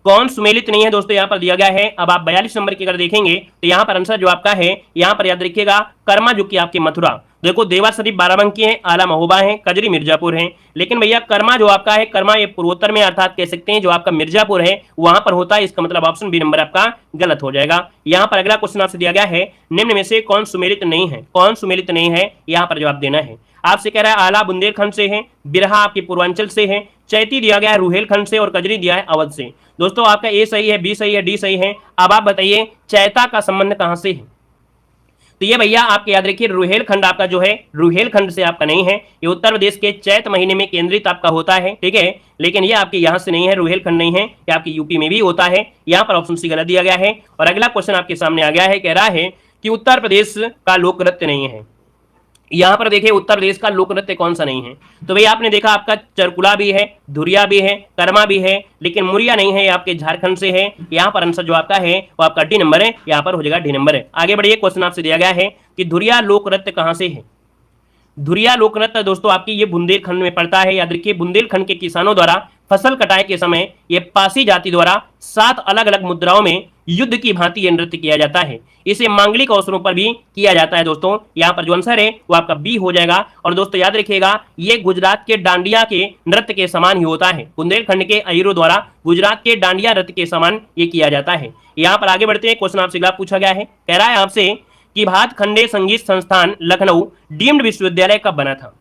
कौन सुमेलित नहीं है? दोस्तों यहाँ पर दिया गया है। अब आप 42 नंबर की अगर देखेंगे तो यहाँ पर आंसर जो आपका है, यहाँ पर याद रखिएगा कर्मा जो कि आपके मथुरा। देखो देवा शरीफ बाराबंकी है, आला महोबा है, कजरी मिर्जापुर है, लेकिन भैया कर्मा जो आपका है, कर्मा ये पूर्वोत्तर में अर्थात कह सकते हैं जो आपका मिर्जापुर है वहां पर होता है। इसका मतलब ऑप्शन बी नंबर आपका गलत हो जाएगा। यहाँ पर अगला क्वेश्चन आपसे दिया गया है, निम्न में से कौन सुमेलित नहीं है? कौन सुमेलित नहीं है? यहाँ पर जवाब देना है। आपसे कह रहा है आला बुंदेलखंड से है, बिरहा आपके पूर्वांचल से है, चैती दिया गया है रुहेलखंड से और कजरी दिया है अवध से। दोस्तों आपका ए सही है, बी सही है, डी सही है। अब आप बताइए चैता का संबंध कहां से है? तो ये भैया आपके याद रखिए रुहेलखंड आपका जो है रुहेलखंड से आपका नहीं है, ये उत्तर प्रदेश के चैत महीने में केंद्रित आपका होता है, ठीक है, लेकिन ये आपके यहां से नहीं है, रुहेलखंड नहीं है, ये आपके यूपी में भी होता है। यहां पर ऑप्शन सी गलत दिया गया है। और अगला क्वेश्चन आपके सामने आ गया है, कह रहा है कि उत्तर प्रदेश का लोक नृत्य नहीं है। यहां पर देखिए उत्तर प्रदेश का लोक नृत्य कौन सा नहीं है? तो भाई आपने देखा आपका चरकुला भी है, धुरिया भी है, कर्मा भी है, लेकिन मुरिया नहीं है, ये आपके झारखंड से है। यहां पर आंसर जो आपका है वो आपका डी नंबर है, यहां पर हो जाएगा डी नंबर है। आगे बढ़िए, क्वेश्चन आपसे दिया गया है कि धुरिया लोक नृत्य कहां से है? धुरिया लोक नृत्य दोस्तों आपकी ये बुंदेलखंड में पड़ता है। याद रखिए बुंदेलखंड के किसानों द्वारा फसल कटाई के समय ये पासी जाति द्वारा 7 अलग अलग मुद्राओं में युद्ध की भांति ये नृत्य किया जाता है। इसे मांगलिक अवसरों पर भी किया जाता है। दोस्तों यहाँ पर जो आंसर है वो आपका बी हो जाएगा। और दोस्तों याद रखिएगा ये गुजरात के डांडिया के नृत्य के समान ही होता है। बुंदेलखंड के अहीरों द्वारा गुजरात के डांडिया नृत्य के समान ये किया जाता है। यहाँ पर आगे बढ़ते हैं, क्वेश्चन आपसे अगला पूछा गया है, कह रहा है आपसे कि भातखंडे संगीत संस्थान लखनऊ डीम्ड विश्वविद्यालय कब बना था?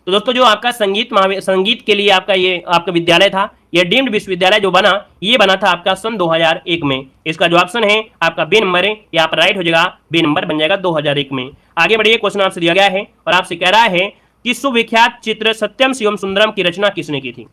तो दोस्तों जो आपका संगीत के लिए आपका ये आपका विद्यालय था, ये डीम्ड विश्वविद्यालय जो बना ये बना था आपका सन 2001 में। इसका जो ऑप्शन है आपका बी नंबर है, यहाँ पर राइट हो जाएगा, बी नंबर बन जाएगा 2001 में। आगे बढ़िए, क्वेश्चन आपसे दिया गया है और आपसे कह रहा है कि सुविख्यात चित्र सत्यम शिवम सुंदरम की रचना किसने की थी?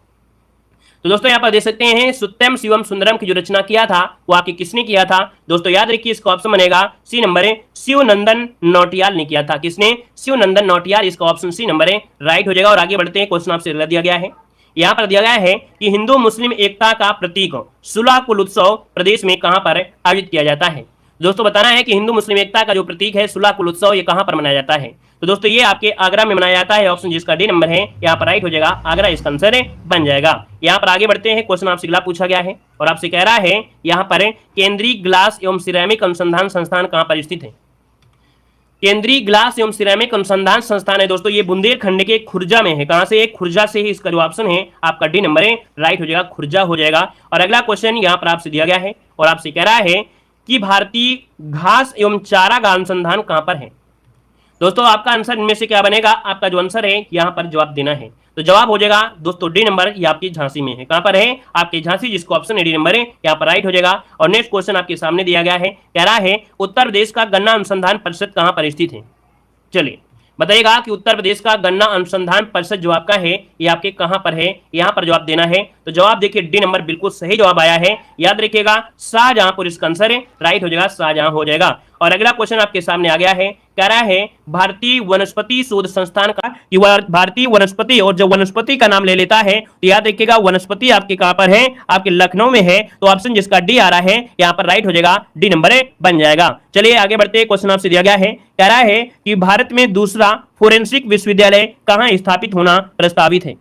तो दोस्तों यहाँ पर देख सकते हैं सत्यम शिवम सुंदरम की जो रचना किया था वो आपके किसने किया था? दोस्तों याद रखिए इसका ऑप्शन बनेगा सी नंबर है, शिवनंदन नौटियाल ने किया था। किसने? शिवनंदन नौटियाल, इसका ऑप्शन सी नंबर है, राइट हो जाएगा। और आगे बढ़ते हैं, क्वेश्चन आपसे दिया गया है, यहाँ पर दिया गया है कि हिंदू मुस्लिम एकता का प्रतीक सुलह कुल उत्सव प्रदेश में कहां पर आयोजित किया जाता है? दोस्तों बताना है कि हिंदू मुस्लिम एकता का जो प्रतीक है सुलह कुल उत्सव ये कहां पर मनाया जाता है? तो दोस्तों ये आपके आगरा में मनाया जाता है, ऑप्शन जिसका डी नंबर है यहाँ पर राइट हो जाएगा, आगरा इसका आंसर बन जाएगा। यहाँ पर आगे बढ़ते हैं, क्वेश्चन आपसे अगला पूछा गया है और आपसे कह रहा है यहाँ पर केंद्रीय ग्लास एवं सिरेमिक अनुसंधान संस्थान कहां पर स्थित है? केंद्रीय ग्लास एवं सिरेमिक अनुसंधान संस्थान है दोस्तों ये बुंदेलखंड के खुर्जा में है। कहां से? खुर्जा से ही। इसका जो ऑप्शन है आपका डी नंबर है, राइट हो जाएगा, खुर्जा हो जाएगा। और अगला क्वेश्चन यहाँ पर आपसे दिया गया है और आपसे कह रहा है कि भारतीय घास एवं चारागाह अनुसंधान कहां पर है? दोस्तों आपका आंसर इनमें से क्या बनेगा? आपका जो आंसर है यहाँ पर जवाब देना है, तो जवाब हो जाएगा दोस्तों डी नंबर, ये आपकी झांसी में है। कहां पर है? आपके झांसी, जिसको ऑप्शन डी नंबर है, यहाँ पर राइट हो जाएगा। और नेक्स्ट क्वेश्चन आपके सामने दिया गया है, कह रहा है उत्तर प्रदेश का गन्ना अनुसंधान परिषद कहां पर स्थित है? चलिए बताइएगा कि उत्तर प्रदेश का गन्ना अनुसंधान परिषद जो आपका है ये आपके कहां पर है, यहाँ पर जवाब देना है। तो जवाब देखिए डी नंबर बिल्कुल सही जवाब आया है। याद रखिएगा शाहजहांपुर इसका आंसर है, राइट हो जाएगा, शाहजहां हो जाएगा। और अगला क्वेश्चन आपके सामने आ गया है, कह रहा है भारतीय वनस्पति शोध संस्थान का, कि भारतीय वनस्पति, और जब वनस्पति का नाम ले लेता है तो याद रखिएगा वनस्पति आपके कहां पर है? आपके लखनऊ में है। तो ऑप्शन जिसका डी आ रहा है यहाँ पर राइट हो जाएगा, डी नंबर बन जाएगा। चलिए आगे बढ़ते हैं, क्वेश्चन आपसे दिया गया है, कह रहा है कि भारत में दूसरा फोरेंसिक विश्वविद्यालय कहां स्थापित होना प्रस्तावित है?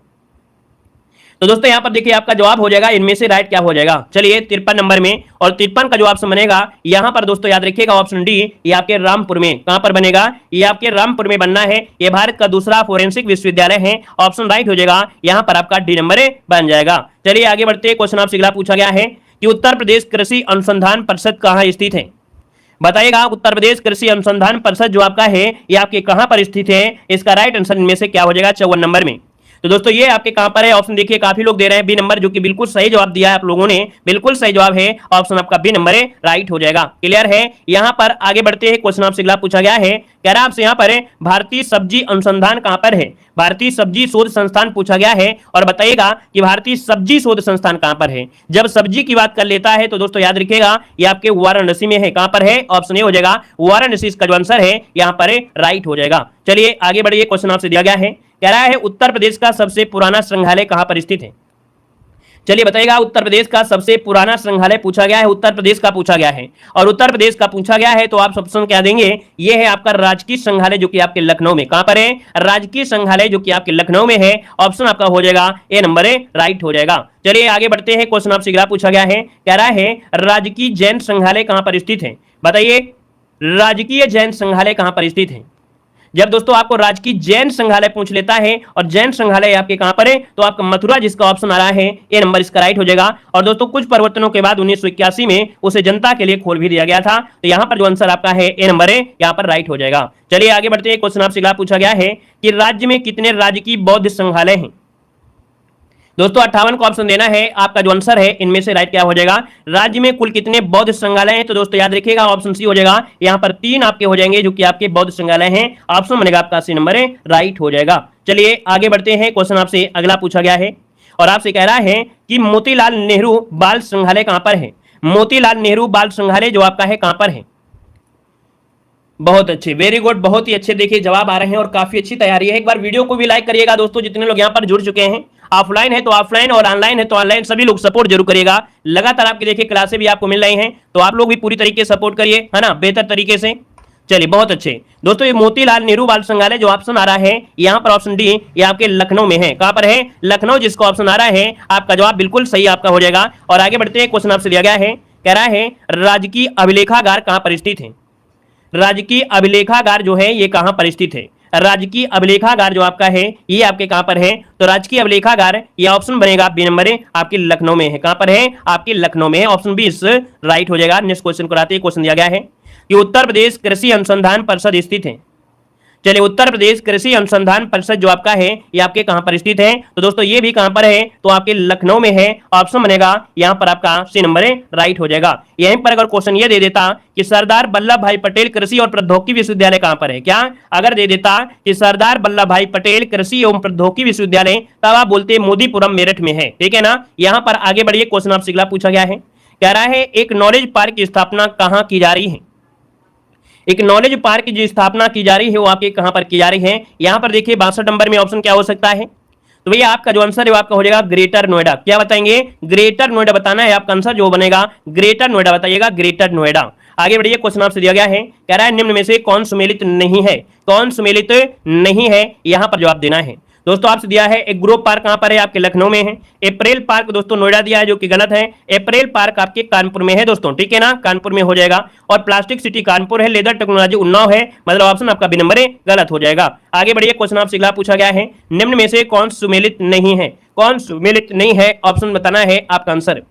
तो दोस्तों यहाँ पर देखिए आपका जवाब हो जाएगा इनमें से राइट क्या हो जाएगा? चलिए 53 नंबर में, और 53 का जो ऑप्शन बनेगा यहाँ पर दोस्तों याद रखिएगा ऑप्शन डी, ये आपके रामपुर में। कहां पर बनेगा? ये आपके रामपुर में बनना है। ये भारत का दूसरा फोरेंसिक विश्वविद्यालय है, ऑप्शन राइट हो जाएगा, यहाँ पर आपका डी नंबर बन जाएगा। चलिए आगे बढ़ते, क्वेश्चन आपसे अगला पूछा गया है कि उत्तर प्रदेश कृषि अनुसंधान परिषद कहां स्थित है? बताइएगा उत्तर प्रदेश कृषि अनुसंधान परिषद जो आपका है ये आपके कहां पर स्थित है? इसका राइट आंसर इनमें से क्या हो जाएगा? 54 नंबर में। तो दोस्तों ये आपके कहां पर है? ऑप्शन देखिए काफी लोग दे रहे हैं बी नंबर, जो कि बिल्कुल सही जवाब दिया है आप लोगों ने, बिल्कुल सही जवाब है, ऑप्शन आपका बी नंबर है, राइट हो जाएगा। क्लियर है? यहां पर आगे बढ़ते हैं, क्वेश्चन आपसे अगला पूछा गया है, कह रहा है आपसे यहाँ पर भारतीय सब्जी अनुसंधान कहां पर है? भारतीय सब्जी शोध संस्थान पूछा गया है। और बताइएगा कि भारतीय सब्जी शोध संस्थान कहां पर है? जब सब्जी की बात कर लेता है तो दोस्तों याद रखिएगा ये आपके वाराणसी में है। कहां पर है? ऑप्शन ए हो जाएगा, वाराणसी इसका जो आंसर है यहाँ पर राइट हो जाएगा। चलिए आगे बढ़िए, क्वेश्चन आपसे दिया गया है, कह रहा है उत्तर प्रदेश का सबसे पुराना संग्रहालय कहां पर स्थित है? चलिए बताइएगा उत्तर प्रदेश का सबसे पुराना संग्रहालय पूछा गया है, उत्तर प्रदेश का पूछा गया है, और उत्तर प्रदेश का पूछा गया है तो आप ऑप्शन क्या देंगे? ये है आपका राजकीय संग्रहालय जो कि आपके लखनऊ में। कहां पर है? राजकीय संग्रहालय जो कि आपके लखनऊ में है, ऑप्शन आपका हो जाएगा ए नंबर राइट हो जाएगा। चलिए आगे बढ़ते हैं, क्वेश्चन आपसे अगला पूछा गया है, कह रहा है राजकीय जैन संग्रहालय कहां पर स्थित है? बताइए राजकीय जैन संग्रहालय कहां पर स्थित है? जब दोस्तों आपको राजकीय जैन संग्रहालय पूछ लेता है और जैन संग्रहालय आपके कहां पर है, तो आपका मथुरा जिसका ऑप्शन आ रहा है ये नंबर इसका राइट हो जाएगा। और दोस्तों कुछ परिवर्तनों के बाद 1981 में उसे जनता के लिए खोल भी दिया गया था। तो यहां पर जो आंसर आपका है ए नंबर है, यहां पर राइट हो जाएगा। चलिए आगे बढ़ते हैं। क्वेश्चन आपसे अगला पूछा गया है कि राज्य में कितने राजकीय बौद्ध संग्रहालय हैं। दोस्तों 58 को ऑप्शन देना है, आपका जो आंसर है इनमें से राइट क्या हो जाएगा, राज्य में कुल कितने बौद्ध संग्रहालय हैं। तो दोस्तों याद रखिएगा ऑप्शन सी हो जाएगा, यहां पर 3 आपके हो जाएंगे जो कि आपके बौद्ध संग्रहालय हैं। ऑप्शन बनेगा आपका सी नंबर है, राइट हो जाएगा। चलिए आगे बढ़ते हैं। क्वेश्चन आपसे अगला पूछा गया है और आपसे कह रहा है कि मोतीलाल नेहरू बाल संग्रहालय कहां पर है। मोतीलाल नेहरू बाल संग्रहालय जो आपका है कहां पर है। बहुत अच्छे, वेरी गुड, बहुत ही अच्छे देखिए जवाब आ रहे हैं और काफी अच्छी तैयारी है। एक बार वीडियो को भी लाइक करिएगा दोस्तों, जितने लोग यहाँ पर जुड़ चुके हैं। ऑफलाइन है तो ऑफलाइन और ऑनलाइन है तो ऑनलाइन, सभी लोग सपोर्ट जरूर करिएगा। लगातार आपके देखिए क्लासें भी आपको मिल रही हैं, तो आप लोग भी पूरी तरीके से सपोर्ट करिए, है ना, बेहतर तरीके से। चलिए बहुत अच्छे दोस्तों, ये मोतीलाल नेहरू बाल संग्रहालय जो ऑप्शन आ रहा है यहाँ पर ऑप्शन डी, ये आपके लखनऊ में है। कहां पर है, लखनऊ जिसका ऑप्शन आ रहा है, आपका जवाब बिल्कुल सही आपका हो जाएगा। और आगे बढ़ते हैं। क्वेश्चन आपसे दिया गया है, कह रहा है राजकीय अभिलेखागार कहां पर स्थित है। राजकीय अभिलेखागार जो है ये कहां पर स्थित है। राजकीय अभिलेखागार जो आपका है ये आपके कहां पर है, तो राजकीय अभिलेखागार ये ऑप्शन बनेगा बी नंबर है, आपके लखनऊ में है। कहां पर है, आपके लखनऊ में है। ऑप्शन बी इस राइट हो जाएगा। नेक्स्ट क्वेश्चन को आते हैं। क्वेश्चन दिया गया है कि उत्तर प्रदेश कृषि अनुसंधान परिषद स्थित है। चलिए उत्तर प्रदेश कृषि अनुसंधान परिषद जो आपका है ये आपके कहां पर स्थित है। तो दोस्तों ये भी कहां पर है, तो आपके लखनऊ में है। ऑप्शन बनेगा यहां पर आपका सी नंबर है, राइट हो जाएगा। यहीं पर अगर क्वेश्चन ये दे देता कि सरदार वल्लभ भाई पटेल कृषि और प्रौद्योगिकी विश्वविद्यालय कहां पर है, क्या अगर दे देता कि सरदार वल्लभ भाई पटेल कृषि एवं प्रौद्योगिकी विश्वविद्यालय, तब आप बोलते मोदीपुरम मेरठ में है, ठीक है ना। यहां पर आगे बढ़िए। क्वेश्चन आपसे अगला पूछा गया है, कह रहा है एक नॉलेज पार्क की स्थापना कहां की जा रही है। एक नॉलेज पार्क की जो स्थापना की जा रही है वो आपके कहां पर की जा रही है। यहां पर देखिए 62 नंबर में ऑप्शन क्या हो सकता है, तो भैया आपका जो आंसर है वो आपका हो जाएगा ग्रेटर नोएडा। क्या बताएंगे, ग्रेटर नोएडा बताना है आपका आंसर जो बनेगा, ग्रेटर नोएडा बताइएगा, ग्रेटर नोएडा। आगे बढ़िए। क्वेश्चन आपसे दिया गया है, कह रहा है निम्न में से कौन सुमेलित नहीं है। कौन सुमेलित नहीं है, यहां पर जवाब देना है। दोस्तों आपसे दिया है एक ग्रोव पार्क कहां पर है, आपके लखनऊ में है। अप्रैल पार्क दोस्तों नोएडा दिया है जो कि गलत है। अप्रैल पार्क आपके कानपुर में है दोस्तों, ठीक है ना, कानपुर में हो जाएगा। और प्लास्टिक सिटी कानपुर है, लेदर टेक्नोलॉजी उन्नाव है, मतलब ऑप्शन आपका बी नंबर है, गलत हो जाएगा। आगे बढ़िए। क्वेश्चन आपसे अगला पूछा गया है, निम्न में से कौन सुमेलित नहीं है। कौन सुमेलित नहीं है, ऑप्शन बताना है आपका आंसर।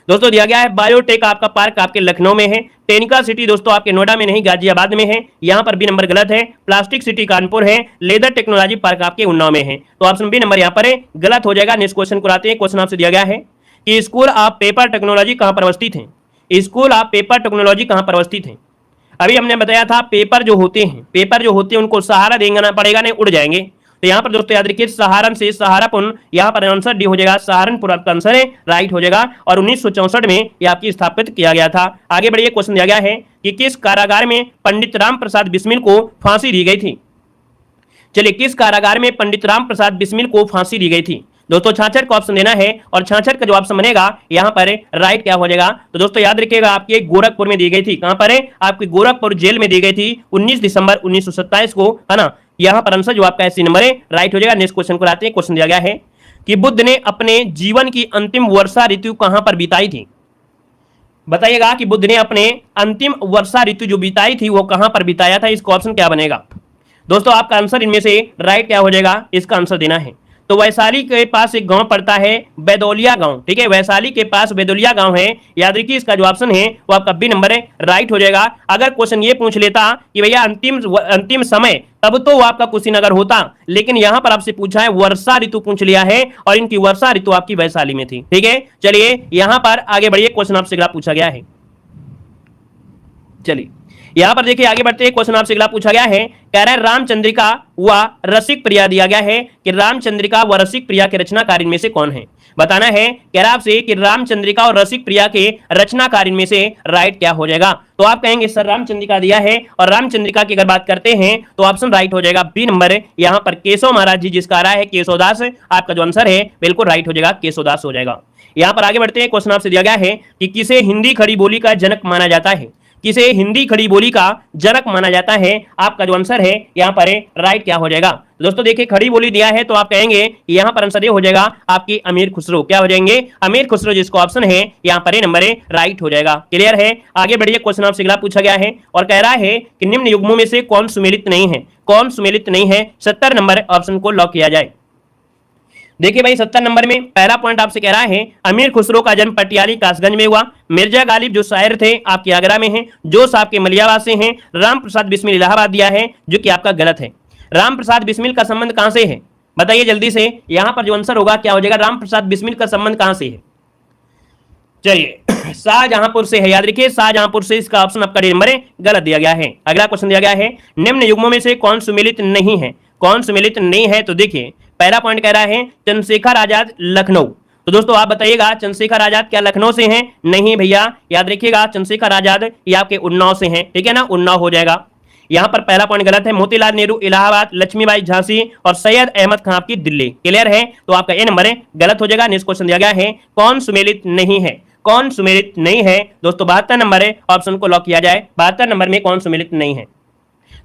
दोस्तों दिया गया है बायोटेक आपका पार्क आपके लखनऊ में है। टेक्निकल सिटी दोस्तों आपके नोएडा में नहीं, गाजियाबाद में है, यहां पर बी नंबर गलत है। प्लास्टिक सिटी कानपुर है, लेदर टेक्नोलॉजी पार्क आपके उन्नाव में है, तो ऑप्शन बी नंबर यहां पर है, गलत हो जाएगा। नेक्स्ट क्वेश्चन को आते हैं। क्वेश्चन आपसे दिया गया है कि स्कूल ऑफ पेपर टेक्नोलॉजी कहां पर अवस्थित है। स्कूल ऑफ पेपर टेक्नोलॉजी कहां पर अवस्थित है। अभी हमने बताया था पेपर जो होते हैं उनको सहारा देना पड़ेगा, नहीं उड़ जाएंगे। तो यहां पर दोस्तों याद रखिए सहारन से सहारापुर, यहां पर आंसर डी हो जाएगा, सहारनपुर आपका आंसर है, राइट हो जाएगा। और 1964 में यह आपकी स्थापित किया गया था। आगे बढ़िए। क्वेश्चन दिया गया है कि किस कारागार में पंडित राम प्रसाद बिस्मिल को फांसी दी गई थी। चलिए किस कारागार में पंडित राम प्रसाद बिस्मिल को फांसी दी गई थी। दोस्तों 66 का ऑप्शन देना है और 66 का जो ऑप्शन बनेगा यहां पर राइट क्या हो जाएगा, तो दोस्तों याद रखिएगा आपके गोरखपुर में दी गई थी। कहां पर है, आपकी गोरखपुर जेल में दी गई थी 19 दिसंबर 1927 को, है ना। यहां पर आंसर जो आपका है सी नंबर है, राइट हो जाएगा। नेक्स्ट क्वेश्चन को आते हैं। क्वेश्चन दिया गया है कि बुद्ध ने अपने जीवन की अंतिम वर्षा ऋतु कहां पर बिताई थी। बताइएगा कि बुद्ध ने अपने अंतिम वर्षा ऋतु जो बिताई थी वो कहां पर बिताया था। इसका ऑप्शन क्या बनेगा। दोस्तों आपका आंसर इनमें से राइट क्या हो जाएगा, इसका आंसर देना है। तो वैशाली के पास एक गांव पड़ता है बैदौलिया गांव, ठीक है, वैशाली के पास बैदौलिया गांव है। याद रखिए इसका जो ऑप्शन है वो आपका बी नंबर है, राइट हो जाएगा। अगर क्वेश्चन ये पूछ लेता कि भैया अंतिम समय, तब तो वो आपका कुशीनगर होता, लेकिन यहां पर आपसे पूछा है वर्षा ऋतु पूछ लिया है और इनकी वर्षा ऋतु आपकी वैशाली में थी, ठीक है। चलिए यहां पर आगे बढ़िए। क्वेश्चन आपसे अगला पूछा गया है, चलिए यहां पर देखिए आगे बढ़ते हैं। क्वेश्चन आपसे अगला पूछा गया है, कह रहा है रामचंद्रिका व रसिक प्रिया दिया गया है कि रामचंद्रिका व रसिक प्रिया के रचनाकार इनमें से कौन है। बताना है, कह रहा आपसे कि रामचंद्रिका और रसिक प्रिया के रचनाकार इनमें से राइट क्या हो जाएगा। तो आप कहेंगे सर रामचंद्रिका दिया है और रामचंद्रिका की अगर बात करते हैं तो ऑप्शन राइट हो जाएगा बी नंबर। यहां पर केशव महाराज जी जिसका आ रहा है केशवदास, आपका जो आंसर है बिल्कुल राइट हो जाएगा, केशवदास हो जाएगा। यहां पर आगे बढ़ते हैं। क्वेश्चन आपसे दिया गया है कि किसे हिंदी खड़ी बोली का जनक माना जाता है। किसे हिंदी खड़ी बोली का जनक माना जाता है, आपका जो आंसर है यहां पर है, राइट क्या हो जाएगा। दोस्तों देखिए खड़ी बोली दिया है तो आप कहेंगे यहां पर आंसर ये हो जाएगा आपकी अमीर खुसरो। क्या हो जाएंगे, अमीर खुसरो जिसका ऑप्शन है यहां पर नंबर है, राइट हो जाएगा। क्लियर है। आगे बढ़िए। क्वेश्चन आपसे अगला पूछा गया है और कह रहा है कि निम्न युग्मों में से कौन सुमेलित नहीं है। कौन सुमेलित नहीं है? 70 नंबर ऑप्शन को लॉक किया जाए। देखिए भाई 70 नंबर में पहला पॉइंट आपसे कह रहा है अमीर खुसरो का जन्म पटियाली कासगंज में हुआ। मिर्जा गालिब जो शायर थे आपके आगरा में हैं। जोश आपके मलियाबाद से हैं। राम प्रसाद बिस्मिल इलाहाबाद दिया है, जो कि आपका गलत है। राम प्रसाद बिस्मिल का संबंध कहां से है? बताइए जल्दी से। यहां पर जो आंसर होगा क्या हो जाएगा? राम प्रसाद बिस्मिल का संबंध कहां से है? चलिए शाहजहांपुर से है, याद रखिए शाहजहांपुर से। इसका ऑप्शन आपका डी नंबर गलत दिया गया है। अगला क्वेश्चन दिया गया है निम्न युग्मों में से कौन सुमेलित नहीं है? कौन सुमेलित नहीं है? तो देखिए पहला पॉइंट कह रहा है चंद्रशेखर आजाद लखनऊ। तो दोस्तों आप बताइएगा चंद्रशेखर आजाद क्या लखनऊ से हैं? नहीं भैया, याद रखिएगा चंद्रशेखर आजाद ये आपके उन्नाव से हैं, ठीक है ना, उन्नाव हो जाएगा। यहां पर पहला पॉइंट गलत है। मोतीलाल नेहरू इलाहाबाद, लक्ष्मीबाई झांसी और सैयद अहमद खान आपकी दिल्ली। क्लियर है? तो आपका ए नंबर गलत हो जाएगा। नेक्स्ट क्वेश्चन दिया गया है कौन सुमेलित नहीं है? कौन सुमेलित नहीं है? दोस्तों 72 नंबर है, ऑप्शन को लॉक किया जाए। 72 नंबर में कौन सुमेलित नहीं है?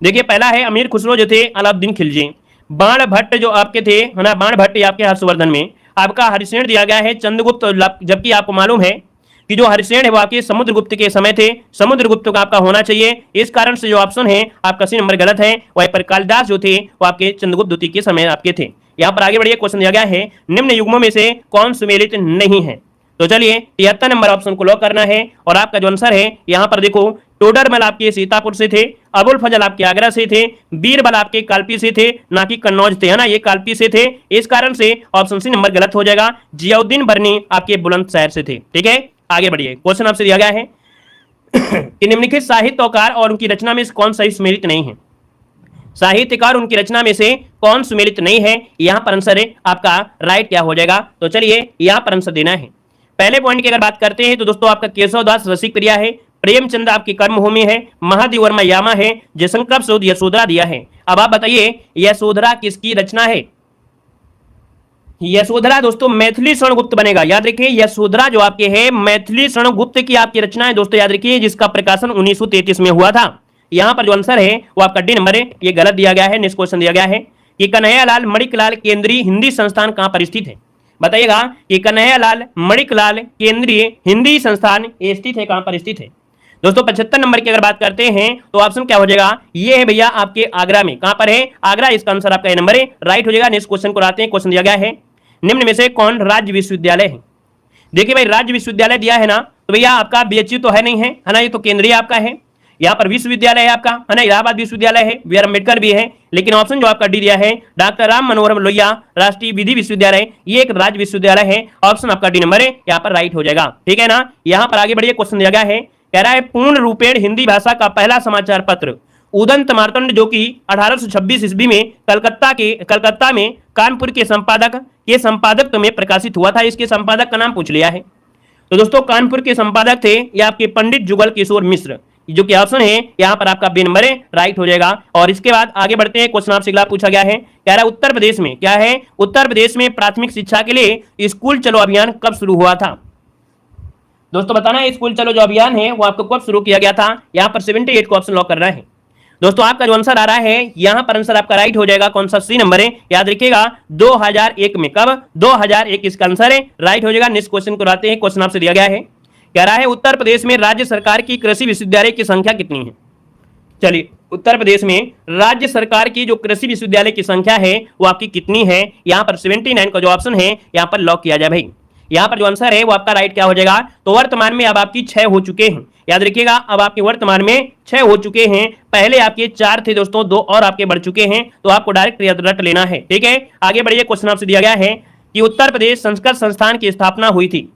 देखिए पहला है अमीर खुसरो जो थे अलाउद्दीन खिलजी। बाण भट्ट जो आपके थे, है ना, बाण भट्ट आपके हर्षवर्धन में। आपका हरिसेन दिया गया है चंद्रगुप्त, जबकि आपको मालूम है कि जो हरिसेन है वो आपके समुद्रगुप्त के समय थे। समुद्रगुप्त का आपका होना चाहिए। इस कारण से जो ऑप्शन है आपका सी नंबर गलत है। वहीं पर कालिदास जो थे वो आपके चंद्रगुप्त द्वितीय के समय आपके थे। यहाँ पर आगे बढ़िए, क्वेश्चन दिया गया है निम्न युग्मों में से कौन सुमेलित नहीं है? तो चलिए 73 नंबर ऑप्शन को लॉक करना है। और आपका जो आंसर है यहाँ पर देखो, टोडरमल आपके सीतापुर से थे, अबुल फजल आपके आगरा से थे, बीरबल आपके कालपी से थे, ना कि कन्नौज थे, है ना, ये कालपी से थे। इस कारण से ऑप्शन सी नंबर गलत हो जाएगा। जियाउद्दीन बरनी आपके बुलंदशहर से थे। ठीक है, आगे बढ़िए। क्वेश्चन आपसे दिया गया है कि निम्नलिखित साहित्यकार और उनकी रचना में कौन सा सुमेलित नहीं है? साहित्यकार उनकी रचना में से कौन सुमेलित नहीं है? यहां पर आंसर है आपका राइट क्या हो जाएगा? तो चलिए यहां पर आंसर देना है। पहले पॉइंट की अगर बात करते हैं तो दोस्तों आपका केशवदास रसिक प्रिया है, प्रेमचंद आपकी कर्मभूमि है, महादेव वर्मा यामा है, जयशंकर प्रसाद यशोधरा दिया है। अब आप बताइए यशोधरा किसकी रचना है? यशोधरा दोस्तों मैथिली शरणगुप्त बनेगा। याद रखिए यशोधरा जो आपके है मैथिली शरणगुप्त की आपकी रचना है दोस्तों, याद रखिए, जिसका प्रकाशन 1933 में हुआ था। यहां पर जो आंसर है वो आपका डी नंबर है, ये गलत दिया गया है। नेक्स्ट क्वेश्चन दिया गया है कि कन्हैयालाल मणिकलाल केंद्रीय हिंदी संस्थान कहां पर स्थित है? बताइएगा कि कन्हैयालाल मणिकलाल केंद्रीय हिंदी संस्थान स्थित है, कहां पर स्थित है? दोस्तों 75 नंबर की अगर बात करते हैं तो ऑप्शन क्या हो जाएगा? ये है भैया आपके आगरा में। कहां पर है? आगरा। इसका आंसर आपका ए नंबर है, राइट हो जाएगा। नेक्स्ट क्वेश्चन को आते हैं। क्वेश्चन दिया गया है निम्न में से कौन राज्य विश्वविद्यालय है? देखिए भाई राज्य विश्वविद्यालय दिया है ना, तो भैया आपका बीएचयू तो है नहीं है, है ना, ये तो केंद्रीय आपका है। यहाँ पर विश्वविद्यालय है आपका, है ना, इलाहाबाद विश्वविद्यालय है, बी आर अम्बेडकर भी है। लेकिन ऑप्शन जो आपका डी दिया है डॉक्टर राम मनोहर लोहिया राष्ट्रीय विधि विश्वविद्यालय, ये एक राज्य विश्वविद्यालय है। ऑप्शन आपका डी नंबर है, यहाँ पर राइट हो जाएगा। ठीक है ना। यहाँ पर आगे बढ़िए, क्वेश्चन दिया गया है, कह रहा है पूर्ण रूपेण हिंदी भाषा का पहला समाचार पत्र उदंत मार्तंड जो कि 1826 ईस्वी में कलकत्ता में कानपुर के संपादक में प्रकाशित हुआ था। इसके संपादक का नाम पूछ लिया है। तो दोस्तों कानपुर के संपादक थे ये आपके पंडित जुगल किशोर मिश्र, जो कि ऑप्शन है यहाँ पर आपका बी नंबर है, राइट हो जाएगा। और इसके बाद आगे बढ़ते हैं। क्वेश्चन आपसे अगला पूछा गया है, कह रहा है उत्तर प्रदेश में क्या है? उत्तर प्रदेश में प्राथमिक शिक्षा के लिए स्कूल चलो अभियान कब शुरू हुआ था? दोस्तों बताना है स्कूल चलो जो अभियान है वो आपको कब शुरू किया गया था? यहाँ पर 78 को ऑप्शन लॉक करना है। दोस्तों आपका जो आंसर आ रहा है यहाँ पर आंसर आपका राइट हो जाएगा। कौन सा? सी नंबर है, याद रखिएगा 2001 में। कब? 2001 इसका आंसर है, राइट हो जाएगा। नेक्स्ट क्वेश्चन को आते हैं। क्वेश्चन आपसे दिया गया है, कह रहा है उत्तर प्रदेश में राज्य सरकार की कृषि विश्वविद्यालय की संख्या कितनी है? चलिए उत्तर प्रदेश में राज्य सरकार की जो कृषि विश्वविद्यालय की संख्या है वो आपकी कितनी है? यहाँ पर 79 का जो ऑप्शन है यहाँ पर लॉक किया जाए भाई। यहाँ पर जो आंसर है वो आपका राइट क्या हो जाएगा? तो वर्तमान में अब आपकी 6 हो चुके हैं। याद रखिएगा अब आपके वर्तमान में 6 हो चुके हैं। पहले आपके 4 थे दोस्तों, 2 और आपके बढ़ चुके हैं, तो आपको डायरेक्ट रट लेना है। ठीक है, आगे बढ़िए। क्वेश्चन आपसे दिया गया है कि उत्तर प्रदेश संस्कृत संस्थान की स्थापना हुई थी।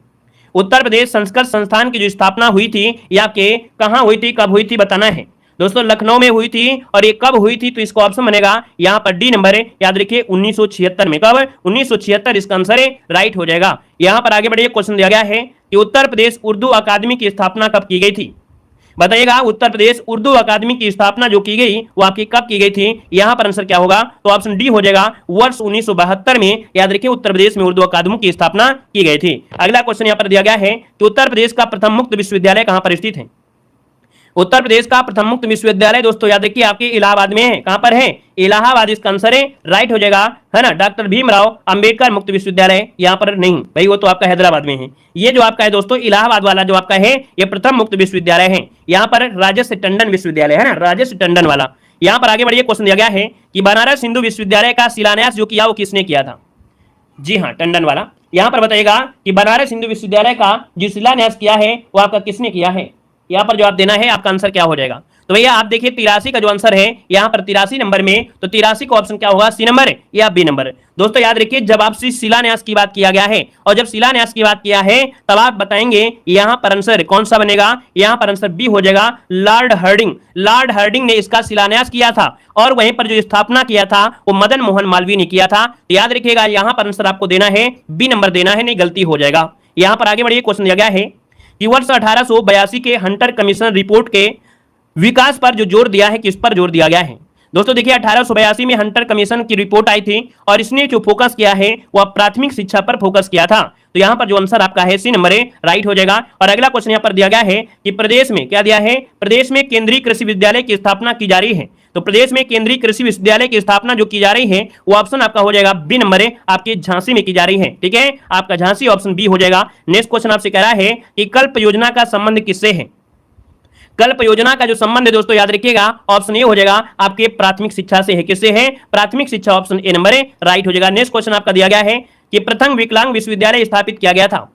उत्तर प्रदेश संस्कृत संस्थान की जो स्थापना हुई थी ये आपके कहां हुई थी, कब हुई थी बताना है। दोस्तों लखनऊ में हुई थी। और ये कब हुई थी? तो इसका ऑप्शन बनेगा यहाँ पर डी नंबर है, याद रखिए 1976 में। कब? 1976 इसका आंसर है, राइट हो जाएगा। यहाँ पर आगे बढ़िए। क्वेश्चन दिया गया है कि उत्तर प्रदेश उर्दू अकादमी की स्थापना कब की गई थी? बताइएगा उत्तर प्रदेश उर्दू अकादमी की स्थापना जो की गई वो आपकी कब की गई थी? यहाँ पर आंसर क्या होगा? तो ऑप्शन डी हो जाएगा, वर्ष 1972 में। याद रखिए उत्तर प्रदेश में उर्दू अकादमी की स्थापना की गई थी। अगला क्वेश्चन यहाँ पर दिया गया है कि उत्तर प्रदेश का प्रथम मुक्त विश्वविद्यालय कहां पर स्थित है? उत्तर प्रदेश का प्रथम मुक्त विश्वविद्यालय दोस्तों याद रखिए आपके इलाहाबाद में है। कहां पर है? इलाहाबाद इसका आंसर है, राइट हो जाएगा, है ना। डॉक्टर भीमराव अंबेडकर मुक्त विश्वविद्यालय यहाँ पर नहीं भाई, वो तो आपका हैदराबाद में है। ये जो आपका है दोस्तों इलाहाबाद वाला जो आपका है ये प्रथम मुक्त विश्वविद्यालय है। यहाँ पर राजर्षि टंडन विश्वविद्यालय है ना, राजर्षि टंडन वाला। यहां पर आगे बढ़िए, क्वेश्चन दिया गया है कि बनारस हिंदू विश्वविद्यालय का शिलान्यास जो किया वो किसने किया था? जी हाँ, टंडन वाला। यहां पर बताइएगा कि बनारस हिंदू विश्वविद्यालय का जो शिलान्यास किया है वो आपका किसने किया है? यहां पर जवाब देना है, आपका आंसर क्या हो जाएगा? तो भैया आप देखिए 83 का जो आंसर है यहां पर 83 नंबर में, तो 83 का ऑप्शन क्या होगा? सी नंबर या बी नंबर? दोस्तों याद रखिए, जब आपसे शिलान्यास की बात किया गया है और जब शिलान्यास की बात किया है तब आप बताएंगे यहां पर आंसर कौन सा बनेगा? यहां पर आंसर बी हो जाएगा, लॉर्ड हार्डिंग। लॉर्ड हार्डिंग ने इसका शिलान्यास किया था और वहीं पर जो स्थापना किया था वो मदन मोहन मालवीय ने किया था। तो याद रखिएगा यहां पर आंसर आपको देना है बी नंबर देना है, नहीं गलती हो जाएगा। यहां पर आगे बढ़िए, क्वेश्चन दिया गया है कि वर्ष 1882 के हंटर कमीशन रिपोर्ट के विकास पर जो जोर दिया है, किस पर जोर दिया गया है? दोस्तों देखिए 1882 में हंटर कमीशन की रिपोर्ट आई थी और इसने जो फोकस किया है वह प्राथमिक शिक्षा पर फोकस किया था। तो यहां पर जो आंसर आपका है सी नंबर राइट हो जाएगा। और अगला क्वेश्चन यहां पर दिया गया है कि प्रदेश में क्या दिया है? प्रदेश में केंद्रीय कृषि विश्वविद्यालय की स्थापना की जा रही है। तो प्रदेश में केंद्रीय कृषि विश्वविद्यालय की स्थापना जो की जा रही है वो ऑप्शन आपका हो जाएगा बी नंबर, आपकी झांसी में की जा रही है। ठीक है, आपका झांसी ऑप्शन बी हो जाएगा। नेक्स्ट क्वेश्चन आपसे कह रहा है कि कल्प योजना का संबंध किससे है? कल्प योजना का जो संबंध है दोस्तों याद रखिएगा ऑप्शन ए हो जाएगा आपके प्राथमिक शिक्षा से है। किससे है? प्राथमिक शिक्षा, ऑप्शन ए नंबर राइट हो जाएगा। नेक्स्ट क्वेश्चन आपका दिया गया है कि प्रथम विकलांग विश्वविद्यालय स्थापित किया गया था।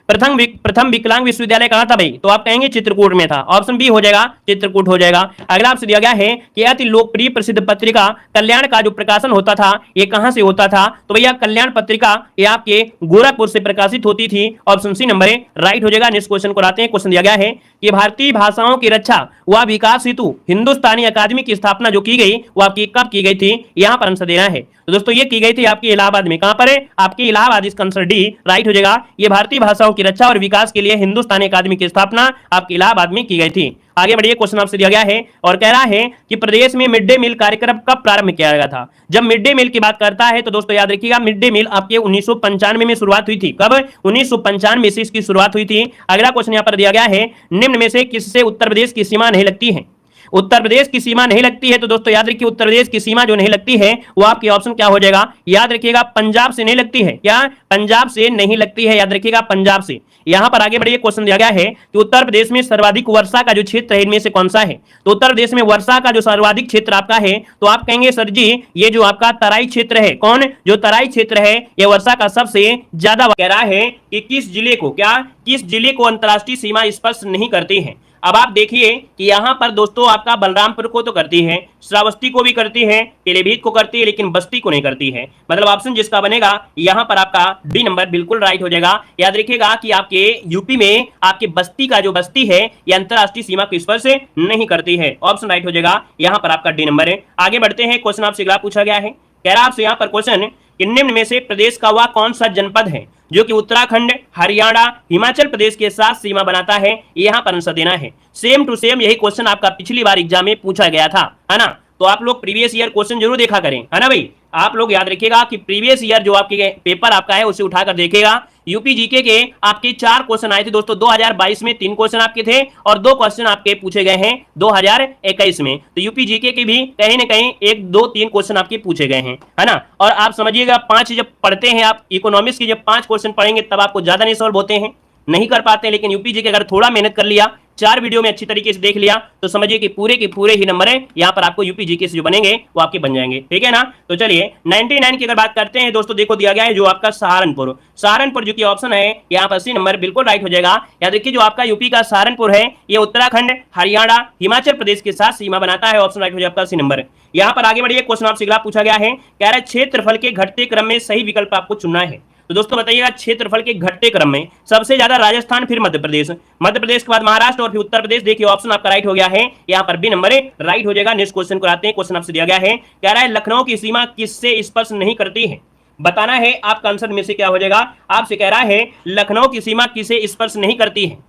प्रथम विकलांग विश्वविद्यालय कहां था भाई? तो आप कहेंगे चित्रकूट में था, ऑप्शन बी हो जाएगा, चित्रकूट हो जाएगा। अगला आपसे दिया गया है कि अति लोकप्रिय प्रसिद्ध पत्रिका कल्याण का जो प्रकाशन होता था ये कहां से होता था? तो भैया कल्याण पत्रिका ये आपके गोरखपुर से प्रकाशित होती थी, ऑप्शन सी नंबर राइट हो जाएगा। नेक्स्ट क्वेश्चन को आते हैं। क्वेश्चन दिया गया है कि भारतीय भाषाओं की रक्षा व विकास हेतु हिंदुस्तानी अकादमी की स्थापना जो की गई वो आपकी कब की गई थी? यहां पर आंसर देना है। तो दोस्तों ये की गई थी आपकी इलाहाबाद में। कहां पर है? आपके इलाहाबाद, इसका आंसर डी राइट हो जाएगा। ये भारतीय भाषाओं की रक्षा और विकास के लिए हिंदुस्तानी अकादमी की स्थापना आपके इलाहाबाद में की गई थी। आगे बढ़िए, क्वेश्चन आपसे दिया गया है और कह रहा है कि प्रदेश में मिड डे मील कार्यक्रम कब प्रारंभ किया गया था? जब मिड डे मील की बात करता है तो दोस्तों याद रखिएगा मिड डे मील आपके 1995 में शुरुआत हुई थी। कब? 1995 से इसकी शुरुआत हुई थी। अगला क्वेश्चन यहां पर दिया गया है, निम्न में से किससे उत्तर प्रदेश की सीमा नहीं लगती है? उत्तर प्रदेश की सीमा नहीं लगती है तो दोस्तों याद रखिए उत्तर प्रदेश की सीमा जो नहीं लगती है वो आपकी ऑप्शन क्या हो जाएगा? याद रखिएगा पंजाब से नहीं लगती है। क्या? पंजाब से नहीं लगती है, याद रखिएगा पंजाब से। यहां पर आगे बढ़िए, क्वेश्चन दिया गया है कि उत्तर प्रदेश में सर्वाधिक वर्षा का जो क्षेत्र है इनमें से कौन सा है? तो उत्तर प्रदेश में वर्षा का जो सर्वाधिक क्षेत्र आपका है तो आप कहेंगे सर जी ये जो आपका तराई क्षेत्र है। कौन? जो तराई क्षेत्र है ये वर्षा का सबसे ज्यादा। कह रहा है कि किस जिले को, क्या किस जिले को अंतरराष्ट्रीय सीमा स्पर्श नहीं करती है? अब आप देखिए कि यहां पर दोस्तों आपका बलरामपुर को तो करती है, श्रावस्ती को भी करती है, पीलीभीत को करती है, लेकिन बस्ती को नहीं करती है। मतलब ऑप्शन जिसका बनेगा यहां पर आपका डी नंबर बिल्कुल राइट हो जाएगा। याद रखिएगा कि आपके यूपी में आपके बस्ती का जो बस्ती है ये अंतरराष्ट्रीय सीमा को स्पर्श नहीं करती है, ऑप्शन राइट हो जाएगा। यहां पर आपका डी नंबर है। आगे बढ़ते हैं, क्वेश्चन आपसे अगला पूछा गया है, कह रहा आपसे यहां पर क्वेश्चन कि निम्न में से प्रदेश का वह कौन सा जनपद है जो कि उत्तराखंड, हरियाणा, हिमाचल प्रदेश के साथ सीमा बनाता है? यहां पर आंसर देना है। सेम टू सेम यही क्वेश्चन आपका पिछली बार एग्जाम में पूछा गया था, है ना? तो आप लोग प्रीवियस ईयर क्वेश्चन जरूर देखा करें, है ना भाई? आप लोग याद रखिएगा कि प्रीवियस ईयर जो आपके पेपर आपका है उसे उठाकर देखेगा। यूपी जीके के आपके 4 क्वेश्चन आए थे दोस्तों। 2022 में 3 क्वेश्चन आपके थे और 2 क्वेश्चन आपके पूछे गए हैं 2021 में। तो यूपी जीके के भी कहीं ना कहीं 1, 2, 3 क्वेश्चन आपके पूछे गए हैं, है ना? और आप समझिएगा 5 जब पढ़ते हैं आप इकोनॉमिक्स की, जब 5 क्वेश्चन पढ़ेंगे तब आपको ज्यादा नहीं सॉल्व होते हैं, नहीं कर पाते। लेकिन यूपी जीके अगर थोड़ा मेहनत कर लिया, 4 वीडियो में अच्छी तरीके से देख लिया तो समझिए कि पूरे के पूरे ही नंबर है यहाँ पर आपको यूपी जीके से जो बनेंगे वो आपके बन जाएंगे। ठीक है ना? तो चलिए 99 की अगर बात करते हैं दोस्तों, देखो दिया गया है जो आपका सहारनपुर। सहारनपुर जो कि ऑप्शन है यहाँ पर सी नंबर बिल्कुल राइट हो जाएगा। याद देखिए जो आपका यूपी का सहारनपुर है ये उत्तराखंड, हरियाणा, हिमाचल प्रदेश के साथ सीमा बनाता है, ऑप्शन राइट हो जाएगा सी नंबर। यहाँ पर आगे बढ़िए, क्वेश्चन आपसे अगला पूछा गया है, कह रहा है क्षेत्रफल के घटते क्रम में सही विकल्प आपको चुनना है। तो दोस्तों बताइएगा क्षेत्रफल के घटते क्रम में सबसे ज्यादा राजस्थान, फिर मध्य प्रदेश, मध्य प्रदेश के बाद महाराष्ट्र और फिर उत्तर प्रदेश। देखिए ऑप्शन आपका राइट हो गया है, यहाँ पर बी नंबर राइट हो जाएगा। नेक्स्ट क्वेश्चन को आते हैं। क्वेश्चन आपसे दिया गया है, कह रहा है लखनऊ की सीमा किससे स्पर्श नहीं करती है? बताना है आपका आंसर में से क्या हो जाएगा। आपसे कह रहा है लखनऊ की सीमा किसे स्पर्श नहीं करती है?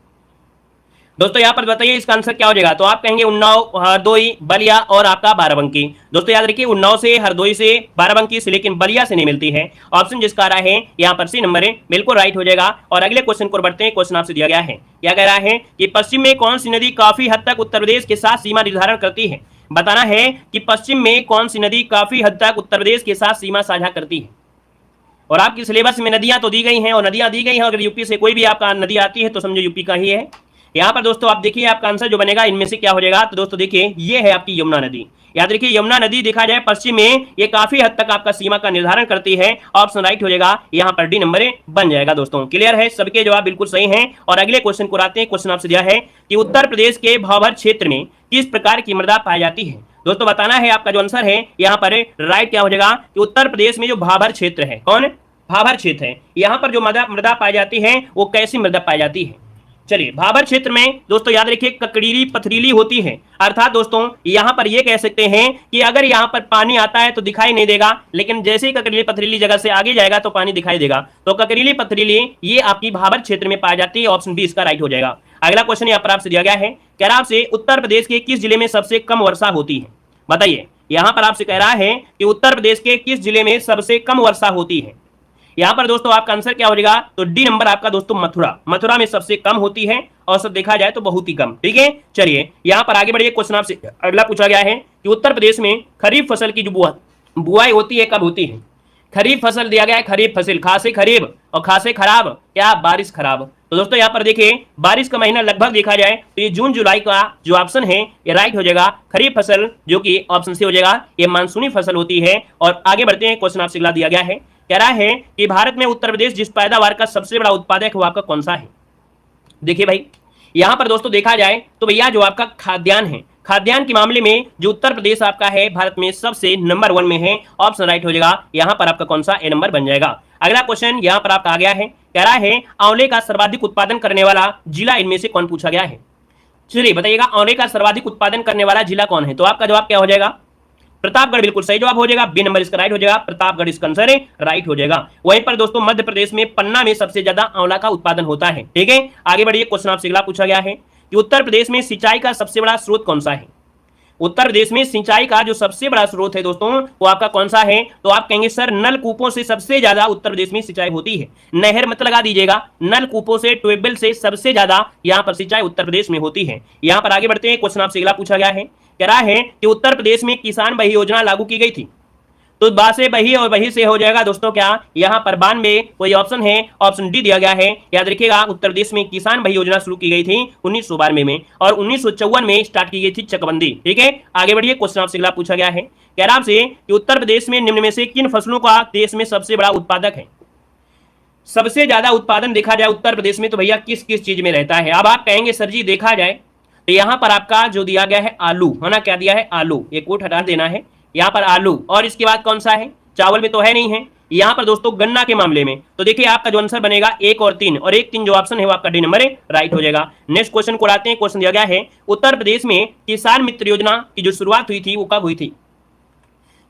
दोस्तों यहाँ पर बताइए इसका आंसर क्या हो जाएगा। तो आप कहेंगे उन्नाव, हरदोई, बलिया और आपका बाराबंकी। दोस्तों याद रखिए उन्नाव से, हरदोई से, बाराबंकी से, लेकिन बलिया से नहीं मिलती है। ऑप्शन जिसका आ रहा है यहाँ पर सी नंबर बिल्कुल राइट हो जाएगा। और अगले क्वेश्चन को बढ़ते हैं। क्वेश्चन आपसे दिया गया है, क्या कह रहा है कि पश्चिम में कौन सी नदी काफी हद तक उत्तर प्रदेश के साथ सीमा निर्धारण करती है? बताना है कि पश्चिम में कौन सी नदी काफी हद तक उत्तर प्रदेश के साथ सीमा साझा करती है। और आपकी सिलेबस में नदियां तो दी गई हैं और नदियां दी गई हैं, अगर यूपी से कोई भी आपका नदी आती है तो समझो यूपी का ही है। यहाँ पर दोस्तों आप देखिए आपका आंसर जो बनेगा इनमें से क्या हो जाएगा। तो दोस्तों देखिए ये है आपकी यमुना नदी। याद रखिए यमुना नदी देखा जाए पश्चिम में ये काफी हद तक आपका सीमा का निर्धारण करती है। ऑप्शन राइट हो जाएगा, यहाँ पर डी नंबर बन जाएगा। दोस्तों क्लियर है, सबके जवाब बिल्कुल सही हैं। और अगले क्वेश्चन को आते हैं। क्वेश्चन आपसे दिया है कि उत्तर प्रदेश के भाबर क्षेत्र में किस प्रकार की मृदा पाई जाती है। दोस्तों बताना है आपका जो आंसर है यहाँ पर राइट क्या हो जाएगा कि उत्तर प्रदेश में जो भाबर क्षेत्र है, कौन भाबर क्षेत्र है, यहाँ पर जो मृदा पाई जाती है वो कैसी मृदा पाई जाती है। चलिए भाबर क्षेत्र में दोस्तों याद रखिए ककड़ीली पथरीली होती है। अर्थात दोस्तों यहाँ पर ये कह सकते हैं कि अगर यहाँ पर पानी आता है तो दिखाई नहीं देगा, लेकिन जैसे ही ककड़ीली पथरीली जगह से आगे जाएगा तो पानी दिखाई देगा। तो ककड़ीली पथरीली ये आपकी भाबर क्षेत्र में पाई जाती है। ऑप्शन बी इसका राइट हो जाएगा। अगला क्वेश्चन यहाँ पर आपसे दिया गया है, कह रहा आपसे उत्तर प्रदेश के किस जिले में सबसे कम वर्षा होती है। बताइए, यहाँ पर आपसे कह रहा है कि उत्तर प्रदेश के किस जिले में सबसे कम वर्षा होती है। यहाँ पर दोस्तों आपका आंसर क्या हो जाएगा, तो डी नंबर आपका दोस्तों मथुरा में सबसे कम होती है और सब देखा जाए तो बहुत ही कम। ठीक है, चलिए यहाँ पर आगे बढ़िए। क्वेश्चन आपसे अगला पूछा गया है कि उत्तर प्रदेश में खरीफ फसल की जो बुआई होती है कब होती है। खरीफ फसल दिया गया है, खरीफ फसल, खासे खरीब और खासे खराब, क्या बारिश खराब। तो दोस्तों यहाँ पर देखिए बारिश का महीना लगभग देखा जाए तो ये जून जुलाई का जो ऑप्शन है ये राइट हो जाएगा। खरीफ फसल जो कि ऑप्शन सी हो जाएगा, ये मानसूनी फसल होती है। और आगे बढ़ते हैं। क्वेश्चन आपसे अगला दिया गया है, कह रहा है कि भारत में उत्तर प्रदेश जिस पैदावार का सबसे बड़ा उत्पादक है वो आपका कौन सा है। देखिए भाई यहां पर दोस्तों देखा जाए तो भैया जो आपका खाद्यान्न है, खाद्यान्न के मामले में जो उत्तर प्रदेश आपका है भारत में सबसे नंबर 1 में है। ऑप्शन राइट हो जाएगा, यहां पर आपका कौन सा ए नंबर बन जाएगा। अगला क्वेश्चन यहां पर आपका आ गया है, कह रहा है आंवले का सर्वाधिक उत्पादन करने वाला जिला इनमें से कौन पूछा गया है। चलिए बताइएगा आंवले का सर्वाधिक उत्पादन करने वाला जिला कौन है। तो आपका जवाब क्या हो जाएगा, प्रतापगढ़ बिल्कुल सही जवाब हो जाएगा। बी नंबर इसका राइट हो जाएगा, प्रतापगढ़ इसका आंसर राइट हो जाएगा। वहीं पर दोस्तों मध्य प्रदेश में पन्ना में सबसे ज्यादा आंवला का उत्पादन होता है। ठीक है, आगे बढ़िए। क्वेश्चन आपसे अगला पूछा गया है कि उत्तर प्रदेश में सिंचाई का सबसे बड़ा स्रोत कौन सा है। उत्तर प्रदेश में सिंचाई का जो सबसे बड़ा स्रोत है दोस्तों वो आपका कौन सा है। तो आप कहेंगे सर नलकूपों से सबसे ज्यादा उत्तर प्रदेश में सिंचाई होती है। नहर मत लगा दीजिएगा, नलकूपों से ट्यूबवेल से सबसे ज्यादा यहाँ पर सिंचाई उत्तर प्रदेश में होती है। यहाँ पर आगे बढ़ते हैं। क्वेश्चन आपसे अगला पूछा गया है, कह रहा है कि उत्तर प्रदेश में किसान बही योजना लागू की गई थी। तो बा से बही और बही से हो जाएगा दोस्तों क्या, यहाँ पर 92 कोई ऑप्शन है, ऑप्शन डी दिया गया है। याद रखिएगा उत्तर प्रदेश में किसान बही योजना शुरू की गई थी 1992 में और 1954 में स्टार्ट की गई थी चकबंदी। ठीक है, आगे बढ़िए। क्वेश्चन आपसे अगला पूछा गया है, कह रहा आपसे कि उत्तर प्रदेश में निम्न में से किन फसलों का देश में सबसे बड़ा उत्पादक है। सबसे ज्यादा उत्पादन देखा जाए उत्तर प्रदेश में तो भैया किस किस चीज में रहता है। अब आप कहेंगे सर जी देखा जाए तो यहाँ पर आपका जो दिया गया है आलू है ना, क्या दिया है आलू, एक कोट हटा देना है। यहाँ पर आलू और इसके बाद कौन सा है, चावल में तो है नहीं है। यहाँ पर दोस्तों गन्ना के मामले में तो देखिए आपका जो आंसर बनेगा 1 और 3 और 1 3 जो ऑप्शन है वो आपका डी नंबर राइट हो जाएगा। नेक्स्ट क्वेश्चन को आते हैं। क्वेश्चन दिया गया है उत्तर प्रदेश में किसान मित्र योजना की जो शुरुआत हुई थी वो कब हुई थी।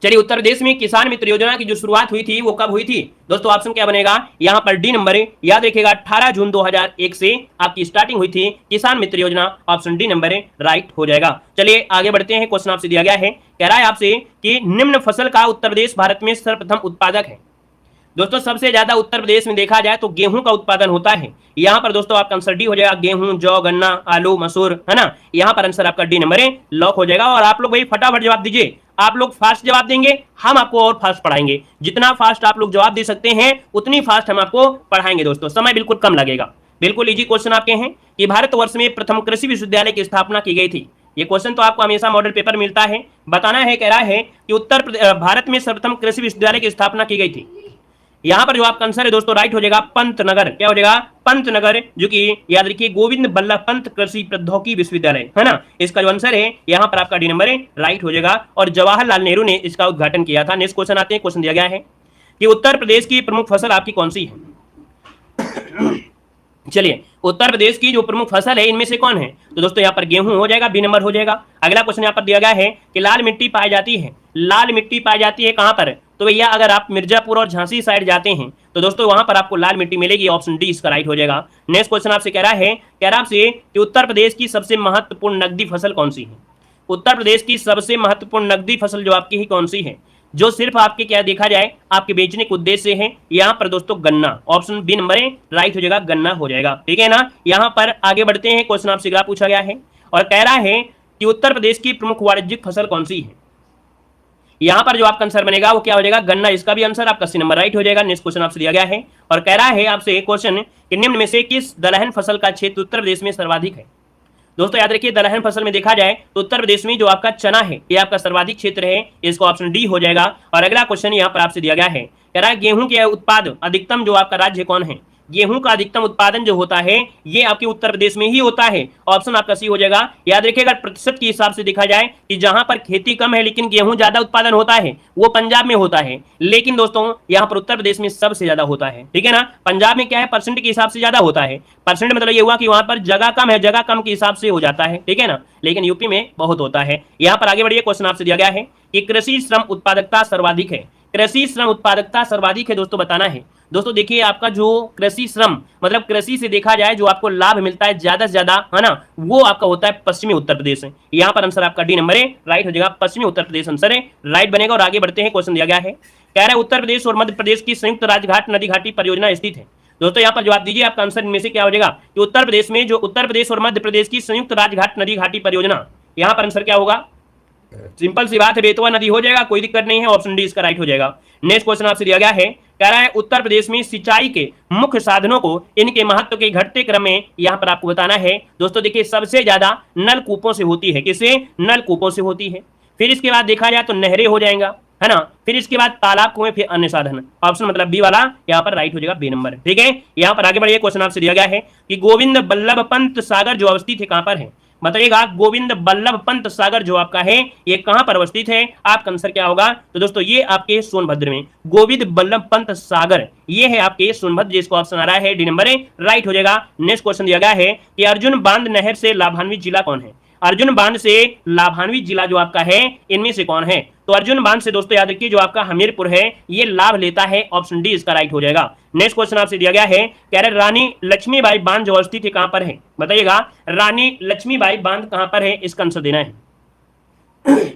चलिए उत्तर प्रदेश में किसान मित्र योजना की जो शुरुआत हुई थी वो कब हुई थी। दोस्तों ऑप्शन क्या बनेगा, यहाँ पर डी नंबर याद रखिएगा 18 जून 2001 से आपकी स्टार्टिंग हुई थी किसान मित्र योजना। ऑप्शन डी नंबर राइट हो जाएगा। चलिए आगे बढ़ते हैं। क्वेश्चन आपसे दिया गया है, कह रहा है आपसे कि निम्न फसल का उत्तर प्रदेश भारत में सर्वप्रथम उत्पादक है। दोस्तों सबसे ज्यादा उत्तर प्रदेश में देखा जाए तो गेहूं का उत्पादन होता है। यहाँ पर दोस्तों आपका आंसर डी हो जाएगा, गेहूं, जौ, गन्ना, आलू, मसूर, है ना। यहाँ पर आंसर आपका डी नंबर लॉक हो जाएगा। और आप लोग भाई फटाफट जवाब दीजिए, आप लोग फास्ट जवाब देंगे हम आपको और फास्ट पढ़ाएंगे। जितना फास्ट आप लोग जवाब दे सकते हैं उतनी फास्ट हम आपको पढ़ाएंगे दोस्तों, समय बिल्कुल कम लगेगा। बिल्कुल इजी क्वेश्चन आपके हैं कि भारतवर्ष में प्रथम कृषि विश्वविद्यालय की स्थापना की गई थी। ये क्वेश्चन तो आपको हमेशा मॉडल पेपर मिलता है। बताना है, कह रहा है कि भारत में सर्वप्रथम कृषि विश्वविद्यालय की स्थापना की गई थी। यहाँ पर जो आपका आंसर है दोस्तों राइट हो जाएगा पंतनगर, क्या हो जाएगा पंतनगर, जो कि याद रखिए गोविंद बल्लभ पंत कृषि प्रौद्योगिकी विश्वविद्यालय है ना। इसका जो आंसर है यहाँ पर आपका डी नंबर राइट हो जाएगा और जवाहरलाल नेहरू ने इसका उद्घाटन किया था। नेक्स्ट क्वेश्चन आते हैं। क्वेश्चन दिया गया है कि उत्तर प्रदेश की प्रमुख फसल आपकी कौन सी है। चलिए उत्तर प्रदेश की जो प्रमुख फसल है इनमें से कौन है। तो दोस्तों यहाँ पर गेहूं हो जाएगा, बी नंबर हो जाएगा। अगला क्वेश्चन यहाँ पर दिया गया है कि लाल मिट्टी पाई जाती है। लाल मिट्टी पाई जाती है कहां पर, तो भैया अगर आप मिर्जापुर और झांसी साइड जाते हैं तो दोस्तों वहां पर आपको लाल मिट्टी मिलेगी। ऑप्शन डी इसका राइट हो जाएगा। नेक्स्ट क्वेश्चन आपसे कह रहा है आपसे कि उत्तर प्रदेश की सबसे महत्वपूर्ण नकदी फसल कौन सी है। उत्तर प्रदेश की सबसे महत्वपूर्ण नकदी फसल जो आपकी ही कौन सी है, जो सिर्फ आपके क्या देखा जाए आपके बेचने के उद्देश्य से है। यहाँ पर दोस्तों गन्ना, ऑप्शन बी नंबर राइट हो जाएगा, गन्ना हो जाएगा। ठीक है ना। यहाँ पर आगे बढ़ते हैं। क्वेश्चन आपसे क्या पूछा गया है और कह रहा है कि उत्तर प्रदेश की प्रमुख वाणिज्यिक फसल कौन सी है। यहां पर जो आपका आंसर बनेगा वो क्या हो जाएगा, गन्ना। इसका भी आंसर आपका सी नंबर राइट हो जाएगा। नेक्स्ट क्वेश्चन आपसे दिया गया है और कह रहा है आपसे क्वेश्चन कि निम्न में से किस दलहन फसल का क्षेत्र उत्तर प्रदेश में सर्वाधिक है। दोस्तों याद रखिए, दलहन फसल में देखा जाए तो उत्तर प्रदेश में जो आपका चना है ये आपका सर्वाधिक क्षेत्र है, इसका ऑप्शन डी हो जाएगा। और अगला क्वेश्चन यहाँ पर आपसे दिया गया है, कह रहा है गेहूं के उत्पाद अधिकतम जो आपका राज्य कौन है। गेहूं का अधिकतम उत्पादन जो होता है ये आपके उत्तर प्रदेश में ही होता है। ऑप्शन आपका सी हो जाएगा। याद रखिए, अगर प्रतिशत के हिसाब से देखा जाए कि जहां पर खेती कम है लेकिन गेहूं ज्यादा उत्पादन होता है वो पंजाब में होता है, लेकिन दोस्तों यहां पर उत्तर प्रदेश में सबसे ज्यादा होता है। ठीक है ना, पंजाब में क्या है, परसेंट के हिसाब से ज्यादा होता है। परसेंट मतलब ये हुआ कि वहां पर जगह कम है, जगह कम के हिसाब से हो जाता है। ठीक है ना, लेकिन यूपी में बहुत होता है। यहां पर आगे बढ़िए, क्वेश्चन आपसे दिया गया है कि कृषि श्रम उत्पादकता सर्वाधिक है। कृषि श्रम उत्पादकता सर्वाधिक है दोस्तों, बताना है। दोस्तों देखिए, आपका जो कृषि श्रम मतलब कृषि से देखा जाए जो आपको लाभ मिलता है ज्यादा से ज्यादा, है ना, वो आपका होता है पश्चिमी उत्तर प्रदेश है। यहाँ पर आंसर आपका डी नंबर है राइट हो जाएगा। पश्चिमी उत्तर प्रदेश आंसर है, राइट बनेगा। और आगे बढ़ते हैं, क्वेश्चन दिया गया है, कह रहा है उत्तर प्रदेश और मध्य प्रदेश की संयुक्त राजघाट नदी घाटी परियोजना स्थित है। दोस्तों यहाँ पर जवाब दीजिए, आपका आंसर इनमें से क्या हो जाएगा कि उत्तर प्रदेश में जो उत्तर प्रदेश और मध्य प्रदेश की संयुक्त राजघाट नदी घाटी परियोजना, यहाँ पर आंसर क्या होगा, सिंपल सी बात है, बेतवा नदी हो जाएगा, कोई दिक्कत नहीं है। ऑप्शन डी इसका राइट हो जाएगा। नेक्स्ट क्वेश्चन आपसे दिया गया है, कह रहा है उत्तर प्रदेश में सिंचाई के मुख्य साधनों को इनके महत्व के घटते क्रम में यहां पर आपको बताना है। दोस्तों देखिए, सबसे ज्यादा नलकूपों से होती है। किससे, नलकूपों से होती है। फिर इसके बाद देखा जाए तो नहरें हो जाएगा, है ना, फिर इसके बाद तालाब, कुएं, फिर अन्य साधन। ऑप्शन मतलब बी वाला यहाँ पर राइट हो जाएगा, बी नंबर। ठीक है, यहाँ पर आगे बढ़िए, क्वेश्चन आपसे दिया गया है कि गोविंद बल्लभ पंत सागर जो अवस्थित है कहां पर है। बताइएगा, गोविंद बल्लभ पंत सागर जो आपका है ये कहां पर अवस्थित है, आपका आंसर क्या होगा। तो दोस्तों ये आपके सोनभद्र में गोविंद बल्लभ पंत सागर ये है आपके सोनभद्र, जिसको ऑप्शन आ रहा है डी नंबर है राइट हो जाएगा। नेक्स्ट क्वेश्चन दिया गया है कि अर्जुन बांध नहर से लाभान्वित जिला कौन है। अर्जुन बांध से लाभान्वित जिला जो आपका है इनमें से कौन है। तो अर्जुन बांध से दोस्तों याद रखिए जो आपका हमीरपुर है ये लाभ लेता है। ऑप्शन डी इसका राइट हो जाएगा। नेक्स्ट क्वेश्चन आपसे दिया गया है, कह रहे रानी लक्ष्मीबाई बांध जो अवस्थित है कहां पर है। बताइएगा, रानी लक्ष्मीबाई बांध कहां पर है, इसका आंसर देना है।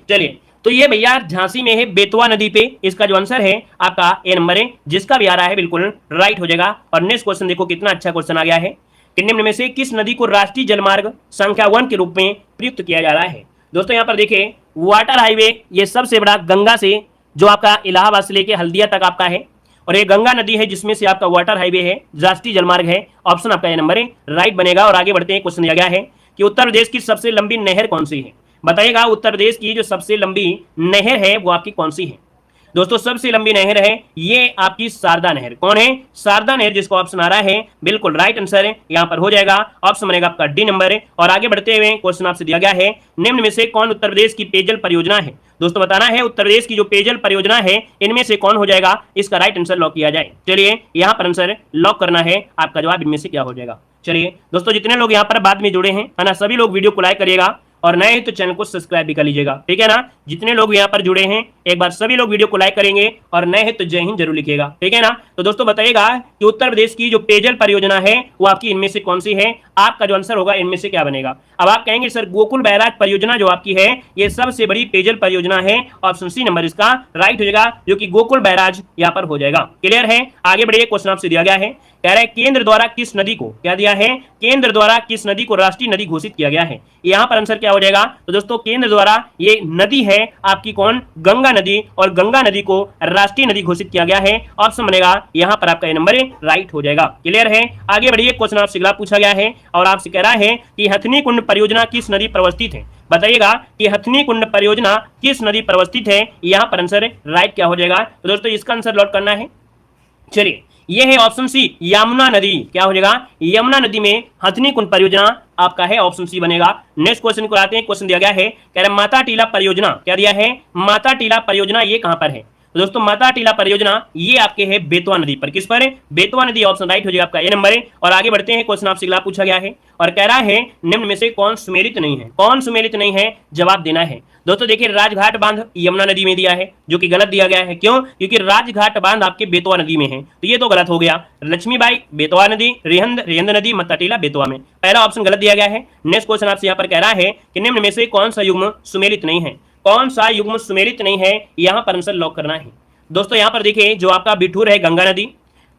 चलिए, तो ये भैया झांसी में है, बेतवा नदी पे। इसका जो आंसर है आपका ए नंबर है, जिसका भी आ रहा है बिल्कुल राइट हो जाएगा। और नेक्स्ट क्वेश्चन देखो कितना अच्छा क्वेश्चन आ गया है कि निम्न में से किस नदी को राष्ट्रीय जलमार्ग संख्या 1 के रूप में प्रयुक्त किया जा रहा है। दोस्तों यहाँ पर देखिए, वाटर हाईवे ये सबसे बड़ा गंगा से जो आपका इलाहाबाद से लेके हल्दिया तक आपका है, और ये गंगा नदी है जिसमें से आपका वाटर हाईवे है, राष्ट्रीय जलमार्ग है। ऑप्शन आपका ए नंबर है राइट बनेगा। और आगे बढ़ते हैं, क्वेश्चन दिया गया है कि उत्तर प्रदेश की सबसे लंबी नहर कौन सी है। बताइएगा, उत्तर प्रदेश की जो सबसे लंबी नहर है वो आपकी कौन सी है। दोस्तों सबसे लंबी नहर है ये आपकी शारदा नहर। कौन है, शारदा नहर, जिसको ऑप्शन आ रहा है बिल्कुल राइट आंसर है यहाँ पर हो जाएगा। ऑप्शन बनेगा आपका डी नंबर है। और आगे बढ़ते हुए क्वेश्चन आपसे दिया गया है, निम्न में से कौन उत्तर प्रदेश की पेयजल परियोजना है। दोस्तों बताना है उत्तर प्रदेश की जो पेयजल परियोजना है इनमें से कौन हो जाएगा, इसका राइट आंसर लॉक किया जाए। चलिए यहाँ पर आंसर लॉक करना है, आपका जवाब इनमें से क्या हो जाएगा। चलिए दोस्तों, जितने लोग यहाँ पर बाद में जुड़े हैं, है ना, सभी लोग वीडियो को लाइक करिएगा और नए हैं तो चैनल को सब्सक्राइब भी कर लीजिएगा। ठीक है ना, जितने लोग यहाँ पर जुड़े हैं एक बार सभी लोग वीडियो को लाइक करेंगे और नए हैं तो जय हिंद जरूर लिखिएगा। ठीक है ना, तो दोस्तों बताइएगा कि उत्तर प्रदेश की जो पेयजल परियोजना है वो आपकी इनमें से कौन सी है। आपका जो आंसर होगा इनमें से क्या बनेगा। अब आप कहेंगे सर गोकुल बैराज परियोजना जो आपकी है ये सबसे बड़ी पेयजल परियोजना है। ऑप्शन सी नंबर इसका राइट हो जाएगा, जो कि गोकुल बैराज यहाँ पर हो जाएगा। क्लियर है, आगे बढ़िए, क्वेश्चन आपसे दिया गया है, कह रहा है केंद्र द्वारा किस नदी को क्या दिया है, केंद्र द्वारा किस नदी को राष्ट्रीय नदी घोषित किया गया है। यहाँ पर आंसर क्या हो जाएगा। तो दोस्तों केंद्र द्वारा ये नदी है आपकी कौन, गंगा नदी, और गंगा नदी को राष्ट्रीय नदी घोषित किया गया है। ऑप्शन बनेगा यहाँ पर आपका ये नंबर राइट हो जाएगा। क्लियर है, आगे बढ़िए, क्वेश्चन आपसे अगला पूछा गया है और आपसे कह रहा है कि हथनी कुंड परियोजना किस नदी पर अवस्थित है। बताइएगा कि हथनी कुंड परियोजना किस नदी पर अवस्थित है। यहाँ पर आंसर राइट क्या हो जाएगा। तो दोस्तों इसका आंसर लॉक करना है। चलिए ये है ऑप्शन सी यमुना नदी। क्या हो जाएगा, यमुना नदी में हथनी कुंड परियोजना आपका है, ऑप्शन सी बनेगा। नेक्स्ट क्वेश्चन को आते हैं, क्वेश्चन दिया गया है, कह रहे माता टीला परियोजना क्या दिया है, माता टीला परियोजना ये कहां पर है। तो दोस्तों माता टीला परियोजना ये आपके है बेतवा नदी पर। किस पर है, बेतवा नदी, ऑप्शन राइट हो जाएगा आपका ए नंबर है। और आगे बढ़ते हैं, क्वेश्चन आपसे अगला पूछा गया है और कह रहा है निम्न में से कौन सुमेलित नहीं है, कौन सुमेलित नहीं है, जवाब देना है। दोस्तों देखिए राजघाट बांध यमुना नदी में दिया है, जो कि गलत दिया गया है। क्यों, क्योंकि राजघाट बांध आपके बेतवा नदी में है, तो ये तो गलत हो गया। लक्ष्मीबाई बेतवा नदी, रेहंद नदी, माता टीला बेतवा में, पहला ऑप्शन गलत दिया गया है। नेक्स्ट क्वेश्चन आपसे यहाँ पर कह रहा है कि निम्न में से कौन सा युग्म सुमेलित नहीं है, कौन सा युग्म सुमेलित नहीं है, यहाँ पर आंसर लॉक करना है। दोस्तों यहाँ पर देखिए जो आपका बिठूर है गंगा नदी,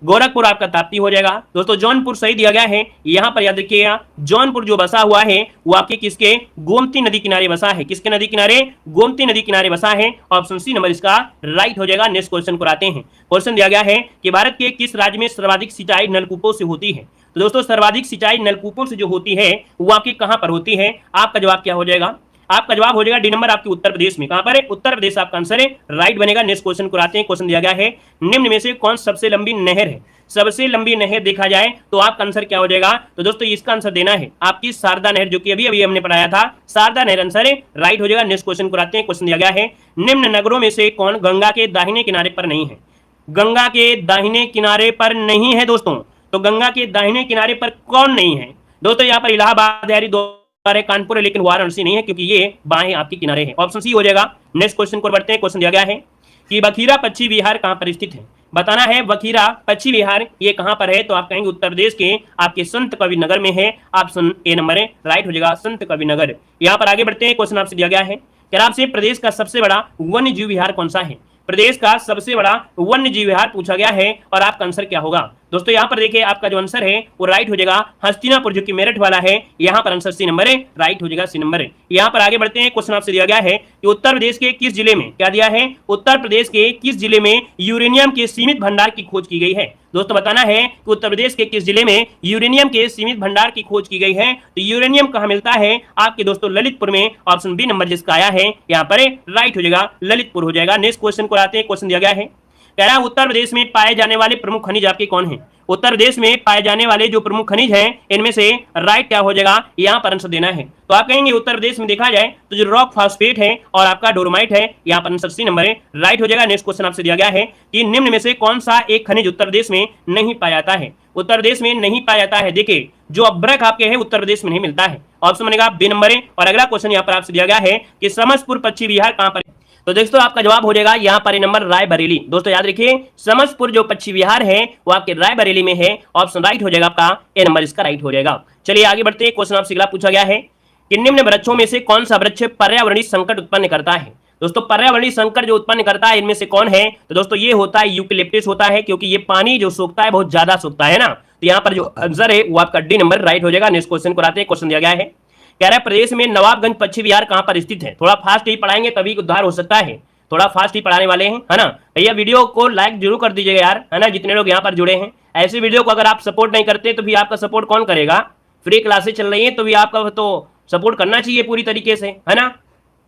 गोरखपुर आपका ताप्ती हो जाएगा। दोस्तों जौनपुर सही दिया गया है। यहां पर याद रखिएगा जौनपुर जो बसा हुआ है वो आपके किसके, गोमती नदी किनारे बसा है। किसके नदी किनारे, गोमती नदी किनारे बसा है। ऑप्शन सी नंबर इसका राइट हो जाएगा। नेक्स्ट क्वेश्चन को आते हैं। क्वेश्चन दिया गया है कि भारत के किस राज्य में सर्वाधिक सिंचाई नलकूपों से होती है। तो दोस्तों सर्वाधिक सिंचाई नलकूपों से जो होती है वो आपकी कहां पर होती है। आपका जवाब क्या हो जाएगा, आपका जवाब हो जाएगा डी नंबर आपके उत्तर प्रदेश में। कहां पर है, उत्तर प्रदेश आपका आंसर है, राइट बनेगा। नेक्स्ट क्वेश्चन को आते हैं। क्वेश्चन दिया गया है निम्न में से कौन सबसे लंबी नहर है। सबसे लंबी नहर देखा जाए तो आपका आंसर क्या हो जाएगा। तो दोस्तों इसका आंसर देना है आपकी शारदा नहर, जो कि अभी अभी हमने पढ़ाया था। शारदा नहर आंसर है, राइट हो जाएगा। नेक्स्ट क्वेश्चन को आते हैं। क्वेश्चन दिया गया है निम्न नगरों में से कौन गंगा के दाहिने किनारे पर नहीं है। गंगा के दाहिने किनारे पर नहीं है दोस्तों। तो गंगा के दाहिने किनारे पर कौन नहीं है। दोस्तों यहाँ पर इलाहाबाद, हरिद्वार, कानपुर है, लेकिन वाराणसी नहीं है क्योंकि ये बाएं आपके किनारे हैं। ऑप्शन सी हो जाएगा। नेक्स्ट क्वेश्चन को बढ़ते हैं। क्वेश्चन दिया गया है कि बखीरा पश्चिमी विहार कहां पर स्थित है। बताना है बखीरा पश्चिमी विहार ये कहां पर है। तो आप कहेंगे उत्तर प्रदेश के आपके संत कबीर नगर में है। ऑप्शन ए नंबर है, राइट हो जाएगा, संत कबीर नगर। यहां पर आगे बढ़ते हैं। क्वेश्चन आपसे दिया गया है कि आपसे प्रदेश का सबसे बड़ा वन्य जीव विहार कौन सा है। प्रदेश का सबसे बड़ा वन्य जीव विहार पूछा गया है और आपका आंसर क्या होगा। दोस्तों यहाँ पर देखिए आपका जो आंसर है वो राइट हो जाएगा हस्तिनापुर, जो कि मेरठ वाला है। यहाँ पर आंसर सी नंबर है, राइट हो जाएगा, सी नंबर है। यहाँ पर आगे बढ़ते हैं। क्वेश्चन आपसे दिया गया है कि उत्तर प्रदेश के किस जिले में, क्या दिया है, उत्तर प्रदेश के किस जिले में यूरेनियम के सीमित भंडार की खोज की गई है। दोस्तों बताना है कि उत्तर प्रदेश के किस जिले में यूरेनियम के सीमित भंडार की खोज की गई है। तो यूरेनियम कहां मिलता है आपके दोस्तों, ललितपुर में। ऑप्शन बी नंबर जिसका आया है यहाँ पर राइट हो जाएगा, ललितपुर हो जाएगा। नेक्स्ट क्वेश्चन को आते हैं। क्वेश्चन दिया गया है कह रहा है उत्तर प्रदेश में पाए जाने वाले प्रमुख खनिज आपके कौन हैं। उत्तर प्रदेश में पाए जाने वाले जो प्रमुख खनिज हैं इनमें से राइट क्या हो जाएगा, यहाँ पर आंसर देना है। तो आप कहेंगे उत्तर प्रदेश में देखा जाए तो जो रॉक फॉस्फेट है और आपका डोरोमाइट है, यहाँ पर आंसर सी नंबर है, राइट हो जाएगा। नेक्स्ट क्वेश्चन आपसे दिया गया है कि निम्न में से कौन सा एक खनिज उत्तर प्रदेश में नहीं पाया जाता है। उत्तर प्रदेश में नहीं पाया जाता है। देखिए जो अभ्रक आपके है उत्तर प्रदेश में नहीं मिलता है। ऑप्शन बनेगा बी नंबर है। और अगला क्वेश्चन यहाँ पर आपसे दिया गया है कि समस्तपुर पश्चिमी बिहार कहां पर। तो दोस्तों आपका जवाब हो जाएगा यहाँ पर नंबर रायबरेली। दोस्तों याद रखिए समस्तपुर जो पश्चिमी बिहार है वो आपके रायबरेली में है। ऑप्शन राइट हो जाएगा आपका ए नंबर इसका राइट हो जाएगा। चलिए आगे बढ़ते हैं। क्वेश्चन आपसे अगला पूछा गया है कि निम्न वृक्षों में से कौन सा वृक्ष पर्यावरणीय संकट उत्पन्न करता है। दोस्तों पर्यावरणीय संकट जो उत्पन्न करता है इनमें से कौन है। तो दोस्तों ये होता है यूकेलिप्टस होता है, क्योंकि ये पानी जो सोखता है बहुत ज्यादा सोखता है ना। तो यहाँ पर जो आंसर है वो आपका डी नंबर राइट हो जाएगा। नेक्स्ट क्वेश्चन को आते हैं। क्वेश्चन दिया गया है कह रहा है प्रदेश में नवाबगंज पश्चिमी बिहार कहां पर स्थित है। थोड़ा फास्ट ही पढ़ाएंगे तभी उद्धार हो सकता है, थोड़ा फास्ट ही पढ़ाने वाले हैं, है ना भैया। वीडियो को लाइक जरूर कर दीजिएगा यार, है ना, जितने लोग यहाँ पर जुड़े हैं। ऐसे वीडियो को अगर आप सपोर्ट नहीं करते तो भी आपका सपोर्ट कौन करेगा। फ्री क्लासेस चल रही है तो भी आपका तो सपोर्ट करना चाहिए पूरी तरीके से, है ना।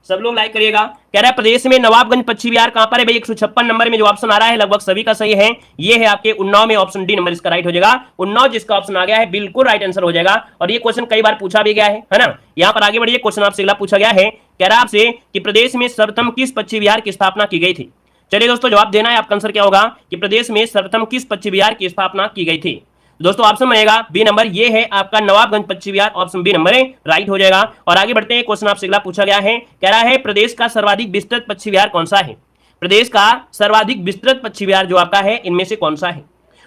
सब लोग लाइक करिएगा। कह रहा है प्रदेश में नवाबगंज पश्चिमी बिहार कहां पर है भाई। 156 नंबर में जो ऑप्शन आ रहा है लगभग सभी का सही है। ये है आपके उन्नाव में। ऑप्शन डी नंबर इसका राइट हो जाएगा। उन्नाव जिसका ऑप्शन आ गया है बिल्कुल राइट आंसर हो जाएगा। और ये क्वेश्चन कई बार पूछा भी गया है ना। यहाँ पर आगे बढ़िए। क्वेश्चन आपसे अगला पूछा गया है कह रहा है आपसे कि प्रदेश में सर्वप्रथम किस पश्चिमी बिहार की स्थापना की गई थी। चलिए दोस्तों जवाब देना है। आपका आंसर क्या होगा कि प्रदेश में सर्वप्रथम किस पश्चिमी बिहार की स्थापना की गई थी। दोस्तों ऑप्शन बनेगा बी नंबर, ये है आपका नवाबगंज पश्चिमी बिहार। ऑप्शन बी नंबर है, राइट हो जाएगा। और आगे बढ़ते हैं। क्वेश्चन आपसे अगला पूछा गया है कह रहा है प्रदेश का सर्वाधिक विस्तृत पश्चिमी बिहार कौन सा है। प्रदेश का सर्वाधिक विस्तृत पश्चिमी बिहार जो आपका है इनमें से कौन सा है।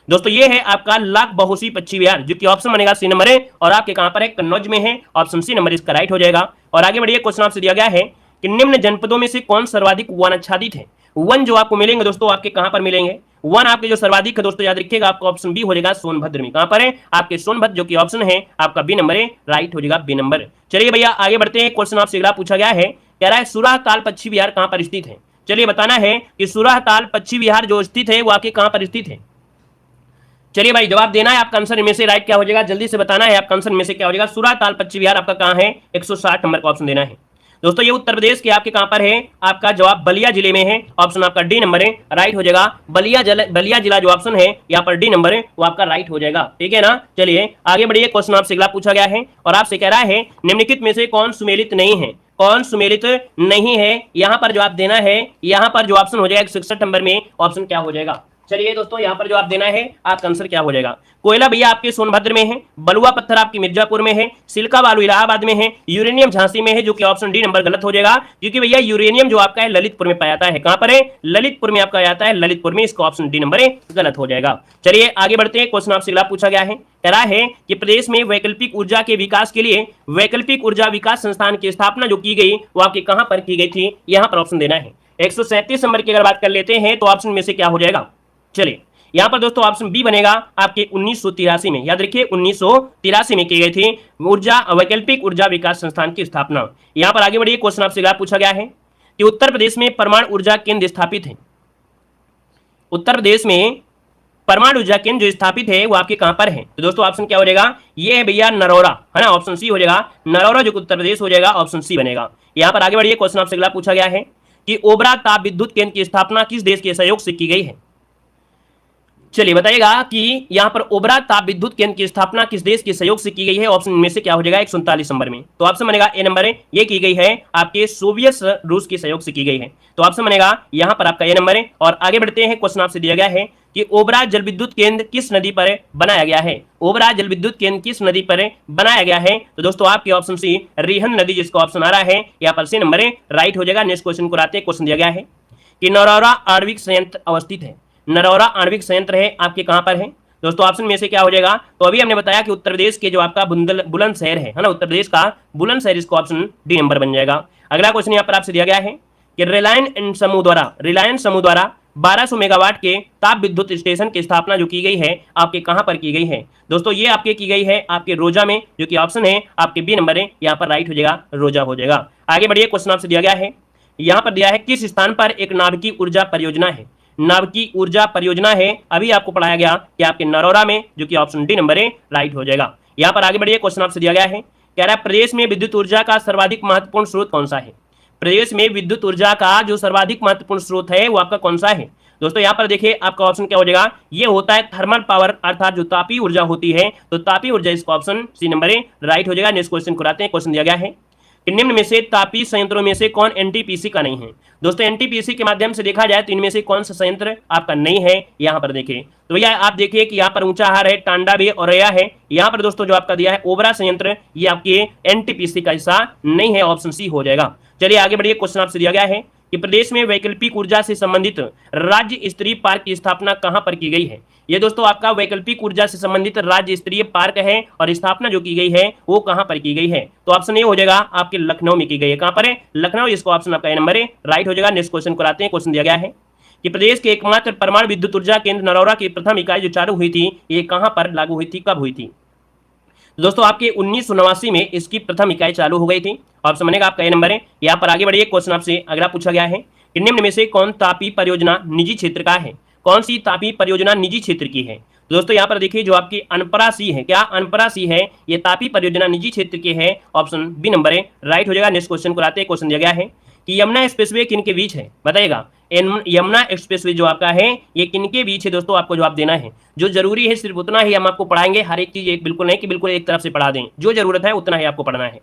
दोस्तों ये है आपका लाख बहोसी पश्चिमी बिहार, जो कि ऑप्शन बनेगा सी नंबर है। और आपके कहां पर है, कन्नौज में है। ऑप्शन सी नंबर इसका राइट हो जाएगा। और आगे बढ़िए। क्वेश्चन आपसे दिया गया है कि निम्न जनपदों में से कौन सर्वाधिक वन आच्छादित है। वन जो आपको मिलेंगे दोस्तों आपके कहां पर मिलेंगे, वन आपके जो सर्वाधिक है दोस्तों याद रखिएगा आपका ऑप्शन बी हो जाएगा सोनभद्र में। कहां पर है आपके सोनभद्र, जो कि ऑप्शन है आपका बी नंबर है, राइट हो जाएगा बी नंबर। चलिए भैया आगे बढ़ते हैं। क्वेश्चन आपसे अगला पूछा गया है कह रहा है सुराहताल पश्चिमी बिहार कहां पर स्थित है। चलिए बताना है कि सुराहताल पश्चिमी बिहार जो स्थित है वो आपके कहां पर स्थित है। चलिए भाई जवाब देना है। आपका आंसर इनमें से राइट क्या हो जाएगा, जल्दी से बताना है। आपका आंसर इनमें से क्या हो जाएगा। सुराहताल पश्चिमी बिहार आपका कहां है, 160 नंबर का ऑप्शन देना है। दोस्तों ये उत्तर प्रदेश के आपके कहां पर है, आपका जवाब बलिया जिले में है। ऑप्शन आपका डी नंबर है, राइट हो जाएगा। बलिया जिला जो ऑप्शन है यहाँ पर डी नंबर है वो आपका राइट हो जाएगा। ठीक है ना। चलिए आगे बढ़िए। क्वेश्चन आपसे अगला पूछा गया है और आपसे कह रहा है निम्नलिखित में से कौन सुमेलित नहीं है। कौन सुमेलित नहीं है, यहाँ पर जवाब देना है। यहाँ पर जो ऑप्शन हो जाएगा 161 नंबर में ऑप्शन क्या हो जाएगा। चलिए दोस्तों यहाँ पर जवाब देना है। आपका आंसर क्या हो जाएगा। कोयला भैया आपके सोनभद्र में है, बलुआ पत्थर आपकी मिर्जापुर में है, सिल्का बालू इलाहाबाद में है, यूरेनियम झांसी में है, जो कि ऑप्शन डी नंबर गलत हो जाएगा। क्योंकि भैया यूरेनियम जो आपका है ललितपुर में पाया जाता है। कहां पर है, ललितपुर में आपका आता है, ललितपुर में। इसका ऑप्शन डी नंबर गलत हो जाएगा। चलिए आगे बढ़ते हैं। क्वेश्चन आपसे अगला पूछा गया है कह रहा है कि प्रदेश में वैकल्पिक ऊर्जा के विकास के लिए वैकल्पिक ऊर्जा विकास संस्थान की स्थापना जो की गई वो आपके कहां पर की गई थी। यहाँ पर ऑप्शन देना है। 137 नंबर की अगर बात कर लेते हैं तो ऑप्शन में से क्या हो जाएगा। चलिए यहाँ पर दोस्तों ऑप्शन बी बनेगा आपके 1983 में, याद रखिए 1983 में की गई थी वैकल्पिक ऊर्जा विकास संस्थान की स्थापना। यहाँ पर आगे बढ़िए, क्वेश्चन आपसे पूछा गया है कि उत्तर प्रदेश में परमाणु ऊर्जा केंद्र स्थापित है। उत्तर प्रदेश में परमाणु ऊर्जा केंद्र जो स्थापित है वो आपके कहां पर है? तो दोस्तों ऑप्शन क्या हो जाएगा? ये है भैया नरौरा, है ना, ऑप्शन सी हो जाएगा नरौरा, जो उत्तर प्रदेश हो जाएगा, ऑप्शन सी बनेगा। यहाँ पर आगे बढ़िए, क्वेश्चन आपसे अगला पूछा गया है कि ओबरा ताप विद्युत केंद्र की स्थापना किस देश के सहयोग से की गई है? चलिए बताइएगा कि यहाँ पर ओबरा ताप विद्युत केंद्र की स्थापना किस देश के सहयोग से की गई है? ऑप्शन में से क्या हो जाएगा? 139 नंबर में। तो ऑप्शन बनेगा ए नंबर है, ये की गई है आपके सोवियत रूस के सहयोग से की गई है। तो ऑप्शन बनेगा यहाँ पर आपका ए नंबर है। और आगे बढ़ते हैं, क्वेश्चन आपसे दिया गया है कि ओबरा जल विद्युत केंद्र किस नदी पर बनाया गया है? ओबरा जल विद्युत केंद्र किस नदी पर बनाया गया है? तो दोस्तों आपके ऑप्शन सी रिहन नदी, जिसका ऑप्शन आ रहा है यहाँ पर सी नंबर है, राइट हो जाएगा। नेक्स्ट क्वेश्चन को आते हैं। क्वेश्चन दिया गया है कि नरौरा आणविक संयंत्र अवस्थित है। नरौरा आणविक संयंत्र है आपके कहां पर है? दोस्तों ऑप्शन में से क्या हो जाएगा? तो अभी हमने बताया कि उत्तर प्रदेश के जो आपका बुलंदशहर है ना, उत्तर प्रदेश का बुलंदशहर, इसको ऑप्शन डी नंबर बन जाएगा। अगला क्वेश्चन यहाँ पर आपसे दिया गया है कि रिलायंस समूह द्वारा 1200 मेगावाट के ताप विद्युत स्टेशन की स्थापना जो की गई है आपके कहां पर की गई है? दोस्तों ये आपके की गई है आपके रोजा में, जो कि ऑप्शन है आपके बी नंबर है, यहाँ पर राइट हो जाएगा, रोजा हो जाएगा। आगे बढ़िए, क्वेश्चन आपसे दिया गया है, यहाँ पर दिया है किस स्थान पर एक नाभिकीय ऊर्जा परियोजना है? नाभिकीय ऊर्जा परियोजना है, अभी आपको पढ़ाया गया कि आपके नरौरा में, जो कि ऑप्शन डी नंबर है, राइट हो जाएगा। यहाँ पर आगे बढ़िए, क्वेश्चन आपसे दिया गया है, कह रहा है प्रदेश में विद्युत ऊर्जा का सर्वाधिक महत्वपूर्ण स्रोत कौन सा है? प्रदेश में विद्युत ऊर्जा का जो सर्वाधिक महत्वपूर्ण स्रोत है वो आपका कौन सा है? दोस्तों यहाँ पर देखिए आपका ऑप्शन क्या हो जाएगा? ये होता है थर्मल पावर, अर्थात जो तापीय ऊर्जा होती है, तो तापीय ऊर्जा, इसका ऑप्शन सी नंबर है, राइट हो जाएगा। नेक्स्ट क्वेश्चन को आते हैं। क्वेश्चन दिया गया है कि निम्न में से तापीय संयंत्रों में से कौन एनटीपीसी का नहीं है? दोस्तों एनटीपीसी के माध्यम से देखा जाए तो इनमें से कौन सा संयंत्र आपका नहीं है? यहाँ पर देखिए, तो भैया आप देखिए कि यहाँ पर ऊंचाहार है, टांडा भी और रया है। यहाँ पर दोस्तों जो आपका दिया है ओबरा संयंत्र, ये आपके एनटीपीसी का हिस्सा नहीं है, ऑप्शन सी हो जाएगा। चलिए आगे बढ़िए, क्वेश्चन आपसे दिया गया है कि प्रदेश में वैकल्पिक ऊर्जा से संबंधित राज्य स्तरीय पार्क की स्थापना कहां पर की गई है? ये दोस्तों आपका वैकल्पिक ऊर्जा से संबंधित राज्य स्तरीय पार्क है, और स्थापना जो की गई है वो कहां पर की गई है? तो ऑप्शन ए हो जाएगा आपके लखनऊ में की गई है। कहां पर है? लखनऊ, इसको ऑप्शन आपका ए नंबर है, राइट हो जाएगा। नेक्स्ट क्वेश्चन को आते हैं। क्वेश्चन दिया गया है कि प्रदेश के एकमात्र परमाणु विद्युत ऊर्जा केंद्र नरौरा की प्रथम इकाई जो चालू हुई थी, ये कहां पर लागू हुई थी, कब हुई थी? दोस्तों आपके 1989 में इसकी प्रथम इकाई चालू हो गई थी, ऑप्शन बनेगा आपका ए नंबर है। यहाँ पर आगे बढ़िए, क्वेश्चन आपसे अगला पूछा गया है कि निम्न में से कौन तापीय परियोजना निजी क्षेत्र का है? कौन सी तापीय परियोजना निजी क्षेत्र की है? तो दोस्तों यहाँ पर देखिए जो आपकी अनपरा सी है, क्या अनपरा सी है, ये तापीय परियोजना निजी क्षेत्र की है, ऑप्शन बी नंबर है, राइट हो जाएगा। नेक्स्ट क्वेश्चन को आते हैं। क्वेश्चन दिया गया है कि यमुना एक्सप्रेसवे किन के बीच है? बताइएगा, यमुना एक्सप्रेसवे जो आपका है ये किन के बीच है? दोस्तों आपको जवाब देना है। जो जरूरी है सिर्फ उतना ही हम आपको पढ़ाएंगे, हर एक चीज एक बिल्कुल नहीं कि बिल्कुल एक तरफ से पढ़ा दें, जो जरूरत है उतना ही आपको पढ़ना है।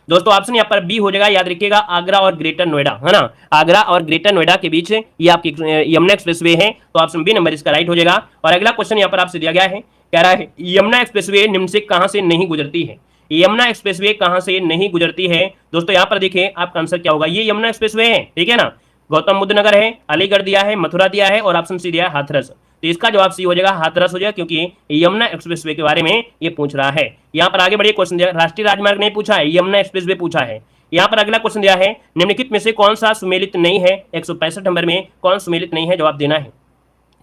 दोस्तों ऑप्शन यहाँ पर बी हो जाएगा, याद रखिएगा, आगरा और ग्रेटर नोएडा, है ना, आगरा और ग्रेटर नोएडा के बीच ये आपकी यमुना एक्सप्रेसवे है, तो ऑप्शन बी नंबर इसका राइट हो जाएगा। और अगला क्वेश्चन यहाँ पर आपसे दिया गया है, कह रहा है यमुना एक्सप्रेसवे निम्न से कहां से नहीं गुजरती है? यमुना एक्सप्रेसवे कहां से नहीं गुजरती है? दोस्तों यहाँ पर देखिए आपका आंसर क्या होगा, ये यमुना एक्सप्रेसवे है, ठीक है ना, गौतम बुद्ध नगर है, अलीगढ़ दिया है, मथुरा दिया है, और ऑप्शन सी दिया है हाथरस। तो इसका जवाब सी हो जाएगा, हाथरस हो जाएगा, क्योंकि यमुना एक्सप्रेसवे के बारे में ये पूछ रहा है। यहाँ पर आगे बढ़िए, क्वेश्चन दिया, राष्ट्रीय राजमार्ग नहीं पूछा है, यमुना एक्सप्रेसवे पूछा है। यहाँ पर अगला क्वेश्चन दिया है, निम्नलिखित में से कौन सा सुमेलित नहीं है? 165 नंबर में कौन सुमेलित नहीं है, जवाब देना है।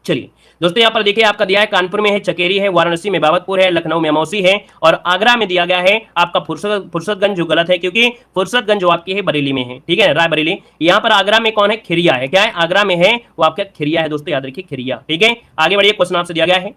चलिए दोस्तों यहाँ पर देखिए आपका दिया है कानपुर में है चकेरी है, वाराणसी में बाबतपुर है, लखनऊ में अमौसी है, और आगरा में दिया गया है आपका फुर्सतगंज, जो गलत है क्योंकि फुर्सतगंज जो आपकी है बरेली में है, ठीक है, रायबरेली। यहाँ पर आगरा में कौन है? खिरिया है, क्या है आगरा में है वो आपका खिरिया है, दोस्तों याद रखिए खिरिया, ठीक है। आगे बढ़िए, क्वेश्चन आपसे दिया गया है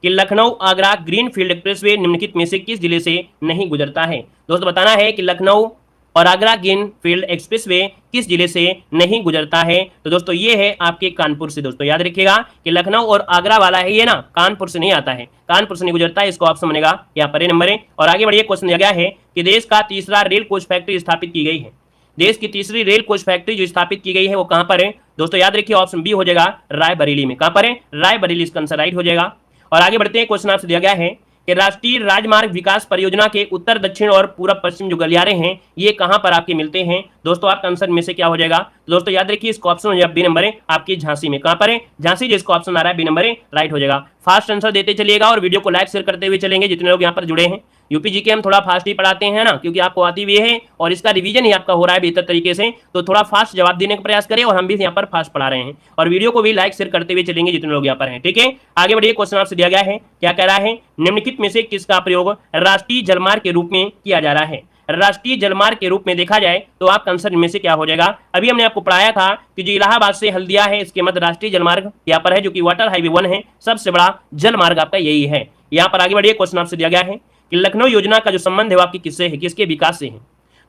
कि लखनऊ आगरा ग्रीनफील्ड एक्सप्रेसवे निम्नलिखित में से किस जिले से नहीं गुजरता है? दोस्तों बताना है कि लखनऊ और आगरा ग्रीनफील्ड एक्सप्रेसवे किस जिले से नहीं गुजरता है? तो दोस्तों ये है आपके कानपुर से। दोस्तों याद रखिएगा कि लखनऊ और आगरा वाला है ये ना, कानपुर से नहीं आता है, कानपुर से नहीं गुजरता है, इसको ऑप्शन बनेगा यहाँ पर ए नंबर है। और आगे बढ़िए, क्वेश्चन दिया गया है कि देश का तीसरा रेल कोच फैक्ट्री स्थापित की गई है। देश की तीसरी रेल कोच फैक्ट्री जो स्थापित की गई है वो कहां पर है? दोस्तों याद रखिए ऑप्शन बी हो जाएगा, रायबरेली में। कहां पर है? रायबरेली, इसका आंसर राइट हो जाएगा। और आगे बढ़ते हैं, क्वेश्चन आपसे दिया गया है कि राष्ट्रीय राजमार्ग विकास परियोजना के उत्तर दक्षिण और पूर्व पश्चिम जो गलियारे हैं ये कहां पर आपके मिलते हैं? दोस्तों आपका आंसर में से क्या हो जाएगा? तो दोस्तों याद रखिए इसका ऑप्शन हो जाएगा बी नंबर है आपकी झांसी में। कहां पर है? झांसी, जिसका ऑप्शन आ रहा है बी नंबर है राइट हो जाएगा। फास्ट आंसर देते चलिएगा और वीडियो को लाइक शेयर करते हुए चलेंगे जितने लोग यहाँ पर जुड़े हैं। यूपी जीके हम थोड़ा फास्ट ही पढ़ाते हैं ना, क्योंकि आपको आती भी है और इसका रिवीजन ही आपका हो रहा है बेहतर तरीके से, तो थोड़ा फास्ट जवाब देने का प्रयास करें और हम भी यहाँ पर फास्ट पढ़ा रहे हैं और वीडियो को भी लाइक शेयर करते हुए चलेंगे जितने लोग यहाँ पर हैं। ठीक है, आगे बढ़िए। क्वेश्चन आपसे दिया गया है, क्या कह रहा है? निम्नलिखित में से किसका प्रयोग राष्ट्रीय जलमार्ग के रूप में किया जा रहा है? राष्ट्रीय जलमार्ग के रूप में देखा जाए तो आपका आंसर में से क्या हो जाएगा? अभी हमने आपको पढ़ाया था कि जो इलाहाबाद से हल्दिया है इसके मध्य राष्ट्रीय जलमार्ग यहाँ पर है, जो कि वाटर हाईवे 1 है, सबसे बड़ा जलमार्ग आपका यही है। यहाँ पर आगे बढ़िए। क्वेश्चन आपसे दिया गया है कि लखनऊ योजना का जो संबंध है वो आपकी किससे है, किसके विकास से है?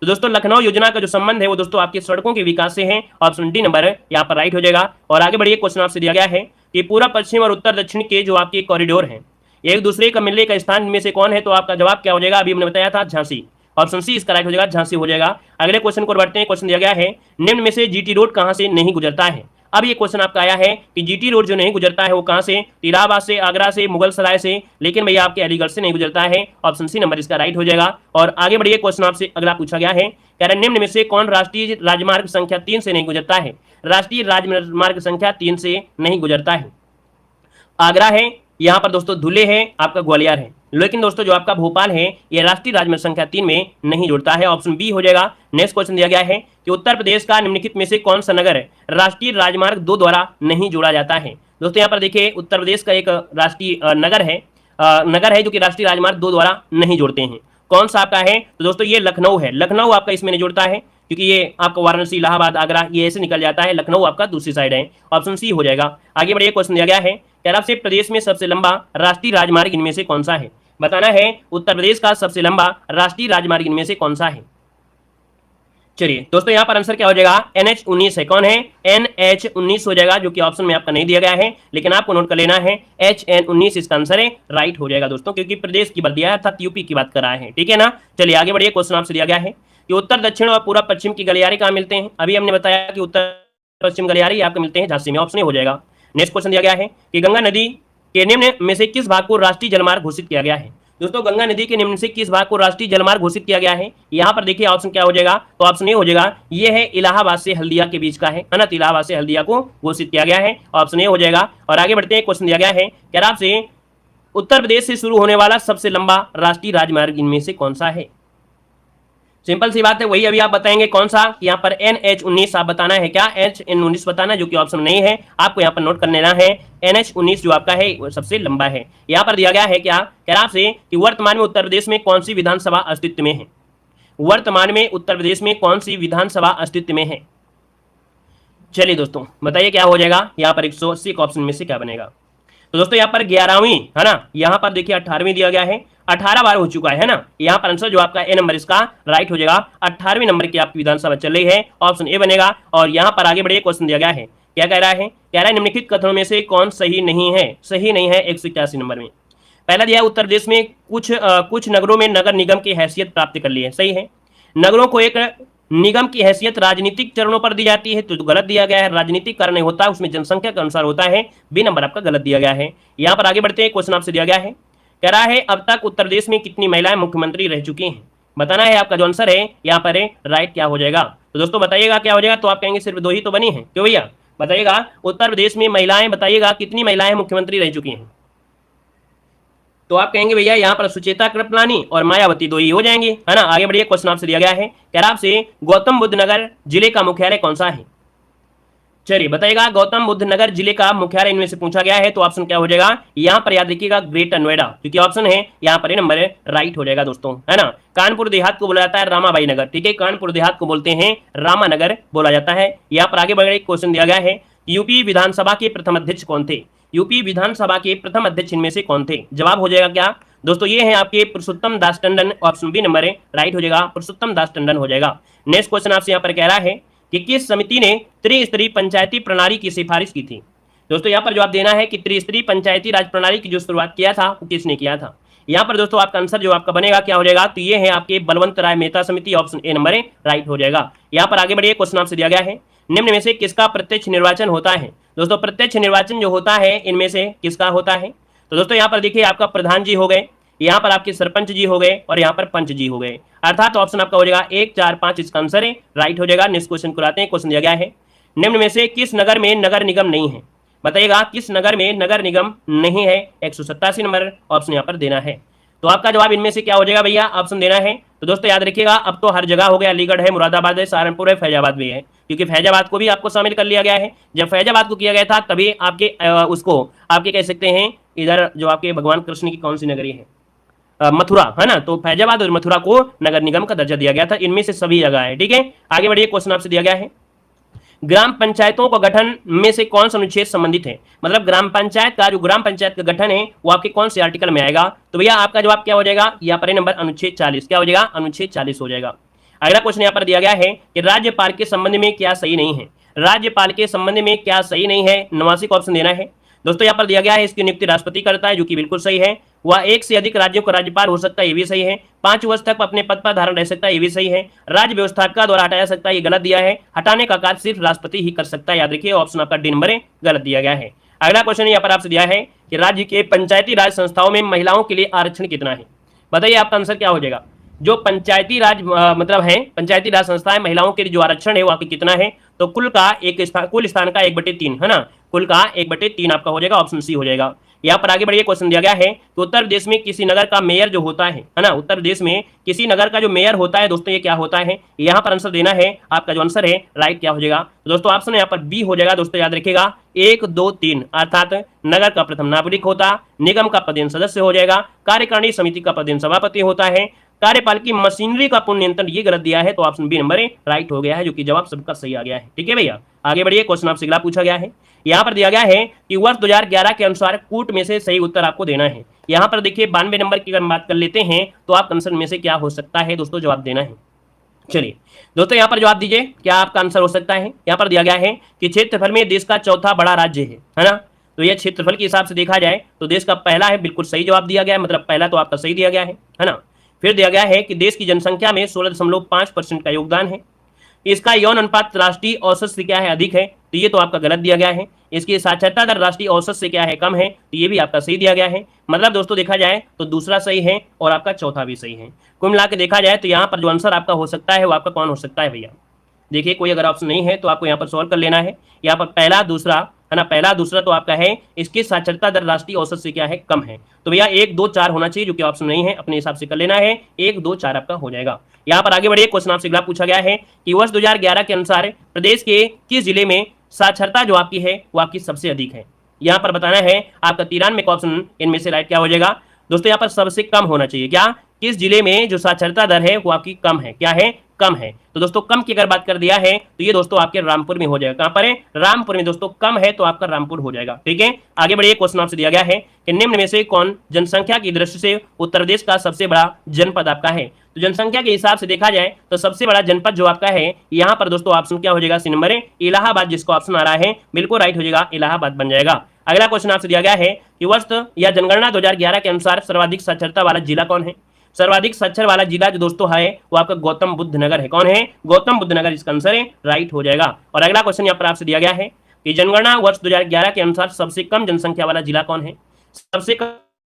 तो दोस्तों लखनऊ योजना का जो संबंध है वो दोस्तों आपके सड़कों के विकास से है। ऑप्शन डी नंबर यहाँ पर राइट हो जाएगा। और आगे बढ़िए। क्वेश्चन आपसे दिया गया है कि पूर्व पश्चिम और उत्तर दक्षिण के जो आपके कॉरिडोर हैं एक दूसरे का मिलने का स्थान में से कौन है? तो आपका जवाब क्या हो जाएगा? अभी हमने बताया था झांसी। ऑप्शन सी इसका राइट हो जाएगा, झांसी हो जाएगा। अगले क्वेश्चन को बढ़ते हैं। क्वेश्चन दिया गया है निम्न में से जीटी रोड कहां से नहीं गुजरता है? अब ये क्वेश्चन आपका आया है कि जीटी रोड जो नहीं गुजरता है वो कहां से? इलाहाबाद से, आगरा से, मुगल सराय से, लेकिन भैया आपके अलीगढ़ से नहीं गुजरता है। ऑप्शन सी नंबर इसका राइट हो जाएगा। और आगे बढ़िए। क्वेश्चन आपसे अगला पूछा गया है, कह रहे निम्न में से कौन राष्ट्रीय राजमार्ग संख्या 3 से नहीं गुजरता है? राष्ट्रीय राजमार्ग संख्या 3 से नहीं गुजरता है। आगरा है, यहाँ पर दोस्तों धुले है, आपका ग्वालियर है, लेकिन दोस्तों जो आपका भोपाल है ये राष्ट्रीय राजमार्ग संख्या 3 में नहीं जुड़ता है। ऑप्शन बी हो जाएगा। नेक्स्ट क्वेश्चन दिया गया है कि उत्तर प्रदेश का निम्नलिखित में से कौन सा नगर है राष्ट्रीय राजमार्ग 2 द्वारा नहीं जोड़ा जाता है? दोस्तों यहाँ पर देखिए उत्तर प्रदेश का एक राष्ट्रीय नगर है जो कि राष्ट्रीय राजमार्ग 2 द्वारा नहीं जोड़ते हैं। कौन सा आपका है? तो दोस्तों ये लखनऊ है। लखनऊ आपका इसमें नहीं जुड़ता है क्योंकि ये आपका वाराणसी, इलाहाबाद, आगरा ये ऐसे निकल जाता है। लखनऊ आपका दूसरी साइड है। ऑप्शन सी हो जाएगा। आगे बढ़िए। क्वेश्चन दिया गया है कि से प्रदेश में सबसे लंबा राष्ट्रीय राजमार्ग इनमें से कौन सा है? बताना है उत्तर प्रदेश का सबसे लंबा राष्ट्रीय राजमार्ग इनमें से कौन सा है। चलिए दोस्तों यहाँ पर आंसर क्या हो जाएगा? NH19 है। कौन है? NH19 हो जाएगा, जो कि ऑप्शन में आपका नहीं दिया गया है, लेकिन आपको नोट कर लेना है HN19 इसका आंसर है राइट हो जाएगा दोस्तों, क्योंकि प्रदेश की बात दिया है अर्थात यूपी की बात कर रहा है। ठीक है ना। चलिए आगे बढ़िए। क्वेश्चन आपसे दिया गया है कि उत्तर दक्षिण और पूर्व पश्चिम की गलियारे कहाँ मिलते हैं? अभी हमने बताया कि उत्तर पश्चिम गलियारे आपको मिलते हैं झांसी में। ऑप्शन हो जाएगा। नेक्स्ट क्वेश्चन दिया गया है कि गंगा नदी के निम्न में से किस भाग को राष्ट्रीय जलमार्ग घोषित किया गया है? दोस्तों गंगा नदी के निम्न से किस भाग को राष्ट्रीय जलमार्ग घोषित किया गया है? यहाँ पर देखिए ऑप्शन क्या हो जाएगा? तो ऑप्शन ए हो जाएगा, ये है इलाहाबाद से हल्दिया के बीच का है ना, इलाहाबाद से हल्दिया को घोषित किया गया है। ऑप्शन ए हो जाएगा। और आगे बढ़ते हैं। क्वेश्चन दिया गया है कि आपसे उत्तर प्रदेश से शुरू होने वाला सबसे लंबा राष्ट्रीय राजमार्ग इनमें से कौन सा है? सिंपल सी बात है, वही अभी आप बताएंगे कौन सा। यहाँ पर NH19 आप बताना है। क्या? HN19 बताना, जो कि ऑप्शन नहीं है। आपको यहाँ पर नोट कर लेना है NH19 जो आपका है वो सबसे लंबा है। यहाँ पर दिया गया है क्या कह आपसे कि वर्तमान में उत्तर प्रदेश में कौन सी विधानसभा अस्तित्व में है? वर्तमान में उत्तर प्रदेश में कौन सी विधानसभा अस्तित्व में है? चलिए दोस्तों बताइए क्या हो जाएगा। यहाँ पर 180 का ऑप्शन में से क्या बनेगा? तो दोस्तों यहाँ पर 11वीं है ना, यहाँ पर देखिए 18वीं दिया गया है, 18 बार हो चुका है ना। यहाँ पर आंसर जो आपका ए नंबर इसका राइट हो जाएगा। 18वें नंबर की आपकी विधानसभा चल रही है। ऑप्शन ए बनेगा। और यहाँ पर आगे बढ़िए। क्वेश्चन दिया गया है, क्या कह रहा है? कह रहा है निम्नलिखित कथनों में से कौन सही नहीं है? सही नहीं है 181 नंबर में। पहला दिया है उत्तर प्रदेश में कुछ नगरों में नगर निगम की हैसियत प्राप्त कर ली है। सही है। नगरों को एक निगम की हैसियत राजनीतिक चरणों पर दी जाती है, तो गलत दिया गया है। राजनीतिक कारण नहीं होता, उसमें जनसंख्या के अनुसार होता है। बी नंबर आपका गलत दिया गया है। यहाँ पर आगे बढ़ते हैं। क्वेश्चन आपसे दिया गया है, कह रहा है अब तक उत्तर प्रदेश में कितनी महिलाएं मुख्यमंत्री रह चुकी हैं? बताना है। आपका जो आंसर है यहाँ पर है राइट क्या हो जाएगा? तो दोस्तों बताइएगा क्या हो जाएगा। तो आप कहेंगे सिर्फ 2 ही तो बनी है। क्यों भैया? बताइएगा उत्तर प्रदेश में महिलाएं, बताइएगा कितनी महिलाएं मुख्यमंत्री रह चुकी हैं? तो आप कहेंगे भैया यहाँ पर सुचेता कृपलानी और मायावती 2 ही हो जाएंगे, है ना। आगे बढ़िए। क्वेश्चन आपसे दिया गया है, कह रहा आपसे गौतम बुद्ध नगर जिले का मुख्यालय कौन सा है? चलिए बताइएगा गौतम बुद्ध नगर जिले का मुख्यालय इनमें से पूछा गया है, तो ऑप्शन क्या हो जाएगा? यहाँ पर याद रखिएगा ग्रेटर नोएडा, क्योंकि ऑप्शन है यहाँ पर नंबर राइट हो जाएगा दोस्तों, है ना। कानपुर देहात को बोला जाता है रामाबाई नगर। ठीक है, कानपुर देहात को बोलते हैं रामानगर बोला जाता है। यहाँ पर आगे बढ़े क्वेश्चन दिया गया है, यूपी विधानसभा के प्रथम अध्यक्ष कौन थे? यूपी विधानसभा के प्रथम अध्यक्ष इनमें से कौन थे? जवाब हो जाएगा क्या दोस्तों? ये है आपके पुरुषोत्तम Das Tandon. Option B number है राइट हो जाएगा, पुरुषोत्तम दास टंडन हो जाएगा। नेक्स्ट क्वेश्चन आपसे यहाँ पर कह रहा है कि किस समिति ने त्रिस्तरीय पंचायती प्रणाली की सिफारिश की थी? दोस्तों यहाँ पर जवाब देना है कि त्रिस्तरीय पंचायती राज प्रणाली की जो शुरुआत किया था वो किसने किया था? यहाँ पर दोस्तों आपका आंसर जो आपका बनेगा क्या हो जाएगा? तो ये है आपके बलवंत राय मेहता समिति। ऑप्शन ए नंबर है राइट हो जाएगा। यहाँ पर आगे बढ़िए। क्वेश्चन आपसे दिया गया है, निम्न में से किसका प्रत्यक्ष निर्वाचन होता है? दोस्तों प्रत्यक्ष निर्वाचन जो होता है इनमें से किसका होता है? तो दोस्तों यहाँ पर देखिए आपका प्रधान जी हो गए, यहाँ पर आपके सरपंच जी हो गए और यहाँ पर पंच जी हो गए, अर्थात ऑप्शन आपका हो जाएगा 1, 4, 5 इसका आंसर है, राइट हो जाएगा। नेक्स्ट क्वेश्चन को लाते हैं। क्वेश्चन दिया गया है निम्न में से किस नगर में नगर निगम नहीं है, बताइएगा किस नगर में नगर निगम नहीं है। 187 नंबर ऑप्शन यहाँ पर देना है। तो आपका जवाब इनमें से क्या हो जाएगा भैया, ऑप्शन देना है। तो दोस्तों याद रखिएगा अब तो हर जगह हो गया, अलीगढ़ है, मुरादाबाद है, सहारनपुर है, फैजाबाद भी है, क्योंकि फैजाबाद को भी आपको शामिल कर लिया गया है। जब फैजाबाद को किया गया था तभी आपके उसको आपके कह सकते हैं इधर जो आपके भगवान कृष्ण की कौन सी नगरी है, मथुरा है ना, तो फैजाबाद और मथुरा को नगर निगम का दर्जा दिया गया था। इनमें से सभी जगह है, ठीक है। आगे बढ़िए, क्वेश्चन आपसे दिया गया है ग्राम पंचायतों का गठन में से कौन सा अनुच्छेद संबंधित है, मतलब ग्राम पंचायत का जो ग्राम पंचायत का गठन है वो आपके कौन से आर्टिकल में आएगा। तो भैया आपका जवाब क्या हो जाएगा, यहाँ पर नंबर अनुच्छेद 40, क्या हो जाएगा, अनुच्छेद 40 हो जाएगा। अगला क्वेश्चन यहाँ पर दिया गया है कि राज्यपाल के संबंध में क्या सही नहीं है, राज्यपाल के संबंध में क्या सही नहीं है, 89 का ऑप्शन देना है। दोस्तों यहाँ पर दिया गया है इसकी नियुक्ति राष्ट्रपति करता है, जो कि बिल्कुल सही है। वह एक से अधिक राज्यों का राज्यपाल हो सकता है, ये भी सही है। 5 वर्ष तक अपने पद पर धारण रह सकता है, ये भी सही है। राज्य व्यवस्थापिका द्वारा हटाया सकता है, ये गलत दिया है। हटाने का कार्य सिर्फ राष्ट्रपति ही कर सकता है, याद रखिए ऑप्शन आपका डी नंबर गलत दिया गया है। अगला क्वेश्चन यहाँ पर आपसे दिया है कि राज्य के पंचायती राज संस्थाओं में महिलाओं के लिए आरक्षण कितना है, बताइए आपका आंसर क्या हो जाएगा। जो पंचायती राज मतलब है, पंचायती राज संस्थाएं महिलाओं के लिए जो आरक्षण है वो आपके कितना है, तो कुल स्थान का 1/3 है ना, कुल का 1/3 आपका हो जाएगा, ऑप्शन सी हो जाएगा। यहाँ पर आगे बढ़िए, क्वेश्चन दिया गया है कि उत्तर प्रदेश में किसी नगर का मेयर जो होता है ना, उत्तर प्रदेश में किसी नगर का जो मेयर होता है दोस्तों ये क्या होता है, यहाँ पर आंसर देना है। आपका जो आंसर है राइट क्या हो जाएगा, तो दोस्तों ऑप्शन यहाँ पर बी हो जाएगा। दोस्तों याद रखिएगा 1, 2, 3 अर्थात नगर का प्रथम नागरिक होता, निगम का पदेन सदस्य हो जाएगा, कार्यकारिणी समिति का पदेन सभापति होता है, कार्यपाल की मशीनरी का पूर्ण नियंत्रण, ये गलत दिया है, तो ऑप्शन बी नंबर राइट हो गया है, जो कि जवाब सबका सही आ गया है। ठीक है भैया, आगे बढ़िए, क्वेश्चन आपसे अगला पूछा गया है। यहाँ पर दिया गया है कि वर्ष 2011 के अनुसार कूट में से सही उत्तर आपको देना है। यहाँ पर देखिए 92 नंबर की अगर बात कर लेते हैं तो आप आंसर में से क्या हो सकता है दोस्तों, जवाब देना है। चलिए दोस्तों यहाँ पर जवाब दीजिए, क्या आपका आंसर हो सकता है। यहाँ पर दिया गया है कि क्षेत्रफल में देश का चौथा बड़ा राज्य है ना, तो ये क्षेत्रफल के हिसाब से देखा जाए तो देश का पहला है, बिल्कुल सही जवाब दिया गया है, मतलब पहला तो आपका सही दिया गया है ना। फिर दिया गया है कि देश की जनसंख्या में 16.5% का योगदान है। इसका यौन अनुपात राष्ट्रीय औसत से क्या है, अधिक है, तो ये तो आपका गलत दिया गया है। इसकी साक्षरता दर राष्ट्रीय औसत से क्या है, कम है, तो ये भी आपका सही दिया गया है। मतलब दोस्तों देखा जाए तो दूसरा सही है और आपका चौथा भी सही है। कुल मिला के देखा जाए तो यहाँ पर जो आंसर आपका हो सकता है वो आपका कौन हो सकता है भैया, देखिए कोई अगर ऑप्शन नहीं है तो आपको यहाँ पर सॉल्व कर लेना है। यहाँ पर पहला दूसरा है ना, पहला दूसरा तो आपका है, इसकी साक्षरता दर राष्ट्रीय औसत से क्या है, कम है, तो भैया 1, 2, 4 होना चाहिए, जो कि ऑप्शन नहीं है, अपने हिसाब से कर लेना है। 1, 2, 4 आपका हो जाएगा। यहाँ पर आगे बढ़िए, क्वेश्चन आपसे अगला पूछा गया है कि वर्ष 2011 के अनुसार प्रदेश के किस जिले में साक्षरता जो आपकी है वो आपकी सबसे अधिक है। यहाँ पर बताना है आपका 93 का ऑप्शन इनमें से राइट क्या हो जाएगा। दोस्तों यहाँ पर सबसे कम होना चाहिए, क्या किस जिले में जो साक्षरता दर है वो आपकी कम है, क्या है, कम है। तो दोस्तों कम की अगर बात कर दिया है तो ये दोस्तों आपके रामपुर में हो जाएगा। कहां पर है, रामपुर में दोस्तों, कम है तो आपका रामपुर हो जाएगा। ठीक है, आगे बढ़िए, क्वेश्चन आपसे दिया गया है कि निम्न में से कौन जनसंख्या की दृष्टि से उत्तर प्रदेश का सबसे बड़ा जनपद आपका है। तो जनसंख्या के हिसाब से देखा जाए तो सबसे बड़ा जनपद जो आपका है यहाँ पर दोस्तों ऑप्शन क्या हो जाएगा, सी नंबर इलाहाबाद, जिसका ऑप्शन आ रहा है बिल्कुल राइट हो जाएगा, इलाहाबाद बन जाएगा। अगला क्वेश्चन आपसे दिया गया है कि वर्ष या जनगणना 2011 के अनुसार सर्वाधिक साक्षरता वाला जिला कौन है। सर्वाधिक साक्षर वाला जिला जो दोस्तों है वो आपका गौतम बुद्ध नगर है। कौन है, गौतम बुद्ध नगर, इसका आंसर है राइट हो जाएगा। और अगला क्वेश्चन यहाँ पर आपसे दिया गया है कि जनगणना वर्ष 2011 के अनुसार सबसे कम जनसंख्या वाला जिला कौन है। सबसे कम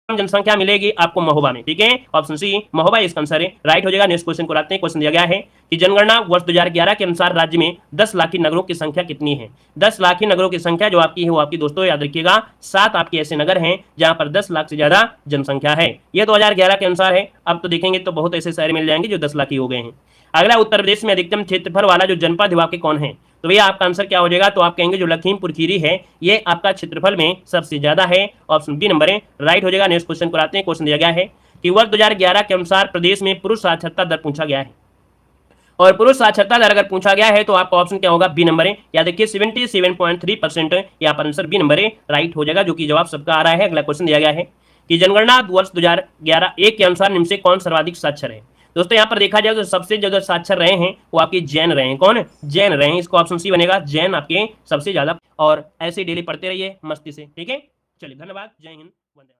जनसंख्या मिलेगी आपको महोबा में। ठीक है, ऑप्शन सी महोबा इसका आंसर है, राइट हो जाएगा। नेक्स्ट क्वेश्चन को लाते हैं। क्वेश्चन दिया गया है कि जनगणना वर्ष 2011 के अनुसार राज्य में 10 लाखी नगरों की संख्या कितनी है। 10 लाखी नगरों की संख्या जो आपकी है वो आपकी दोस्तों याद रखिएगा 7 आपके ऐसे नगर हैं जहां पर 10 लाख से ज्यादा जनसंख्या है। ये 2011 के अनुसार है, अब तो देखेंगे तो बहुत ऐसे शहर मिल जाएंगे जो 10 लाख ही हो गए हैं। अगला, उत्तर प्रदेश में अधिकतम क्षेत्रफल वाला जो जनपद है आपके कौन है। तो भैया आपका आंसर क्या हो जाएगा, तो आप कहेंगे जो लखीमपुर खीरी है ये आपका क्षेत्रफल में सबसे ज्यादा है, ऑप्शन बी नंबर राइट हो जाएगा। नेक्स्ट क्वेश्चन को आते हैं। क्वेश्चन दिया गया है कि वर्ष 2011 के अनुसार प्रदेश में पुरुष साक्षरता दर पूछा गया है, और पुरुष साक्षरता दर अगर पूछा गया है तो आपका ऑप्शन क्या होगा, बी नंबर या देखिए 77.3% यहाँ पर आंसर बी नंबर राइट हो जाएगा, जो कि जवाब सबका आ रहा है। अगला क्वेश्चन दिया गया है कि जनगणना वर्ष 2011 के अनुसार निम्न से कौन सर्वाधिक साक्षर है। दोस्तों यहाँ पर देखा जाए तो सबसे ज्यादा साक्षर रहे हैं वो आपके जैन रहे हैं। कौन, जैन रहे हैं, इसका ऑप्शन सी बनेगा, जैन आपके सबसे ज्यादा। और ऐसे डेली पढ़ते रहिए मस्ती से। ठीक है, चलिए धन्यवाद, जय हिंद।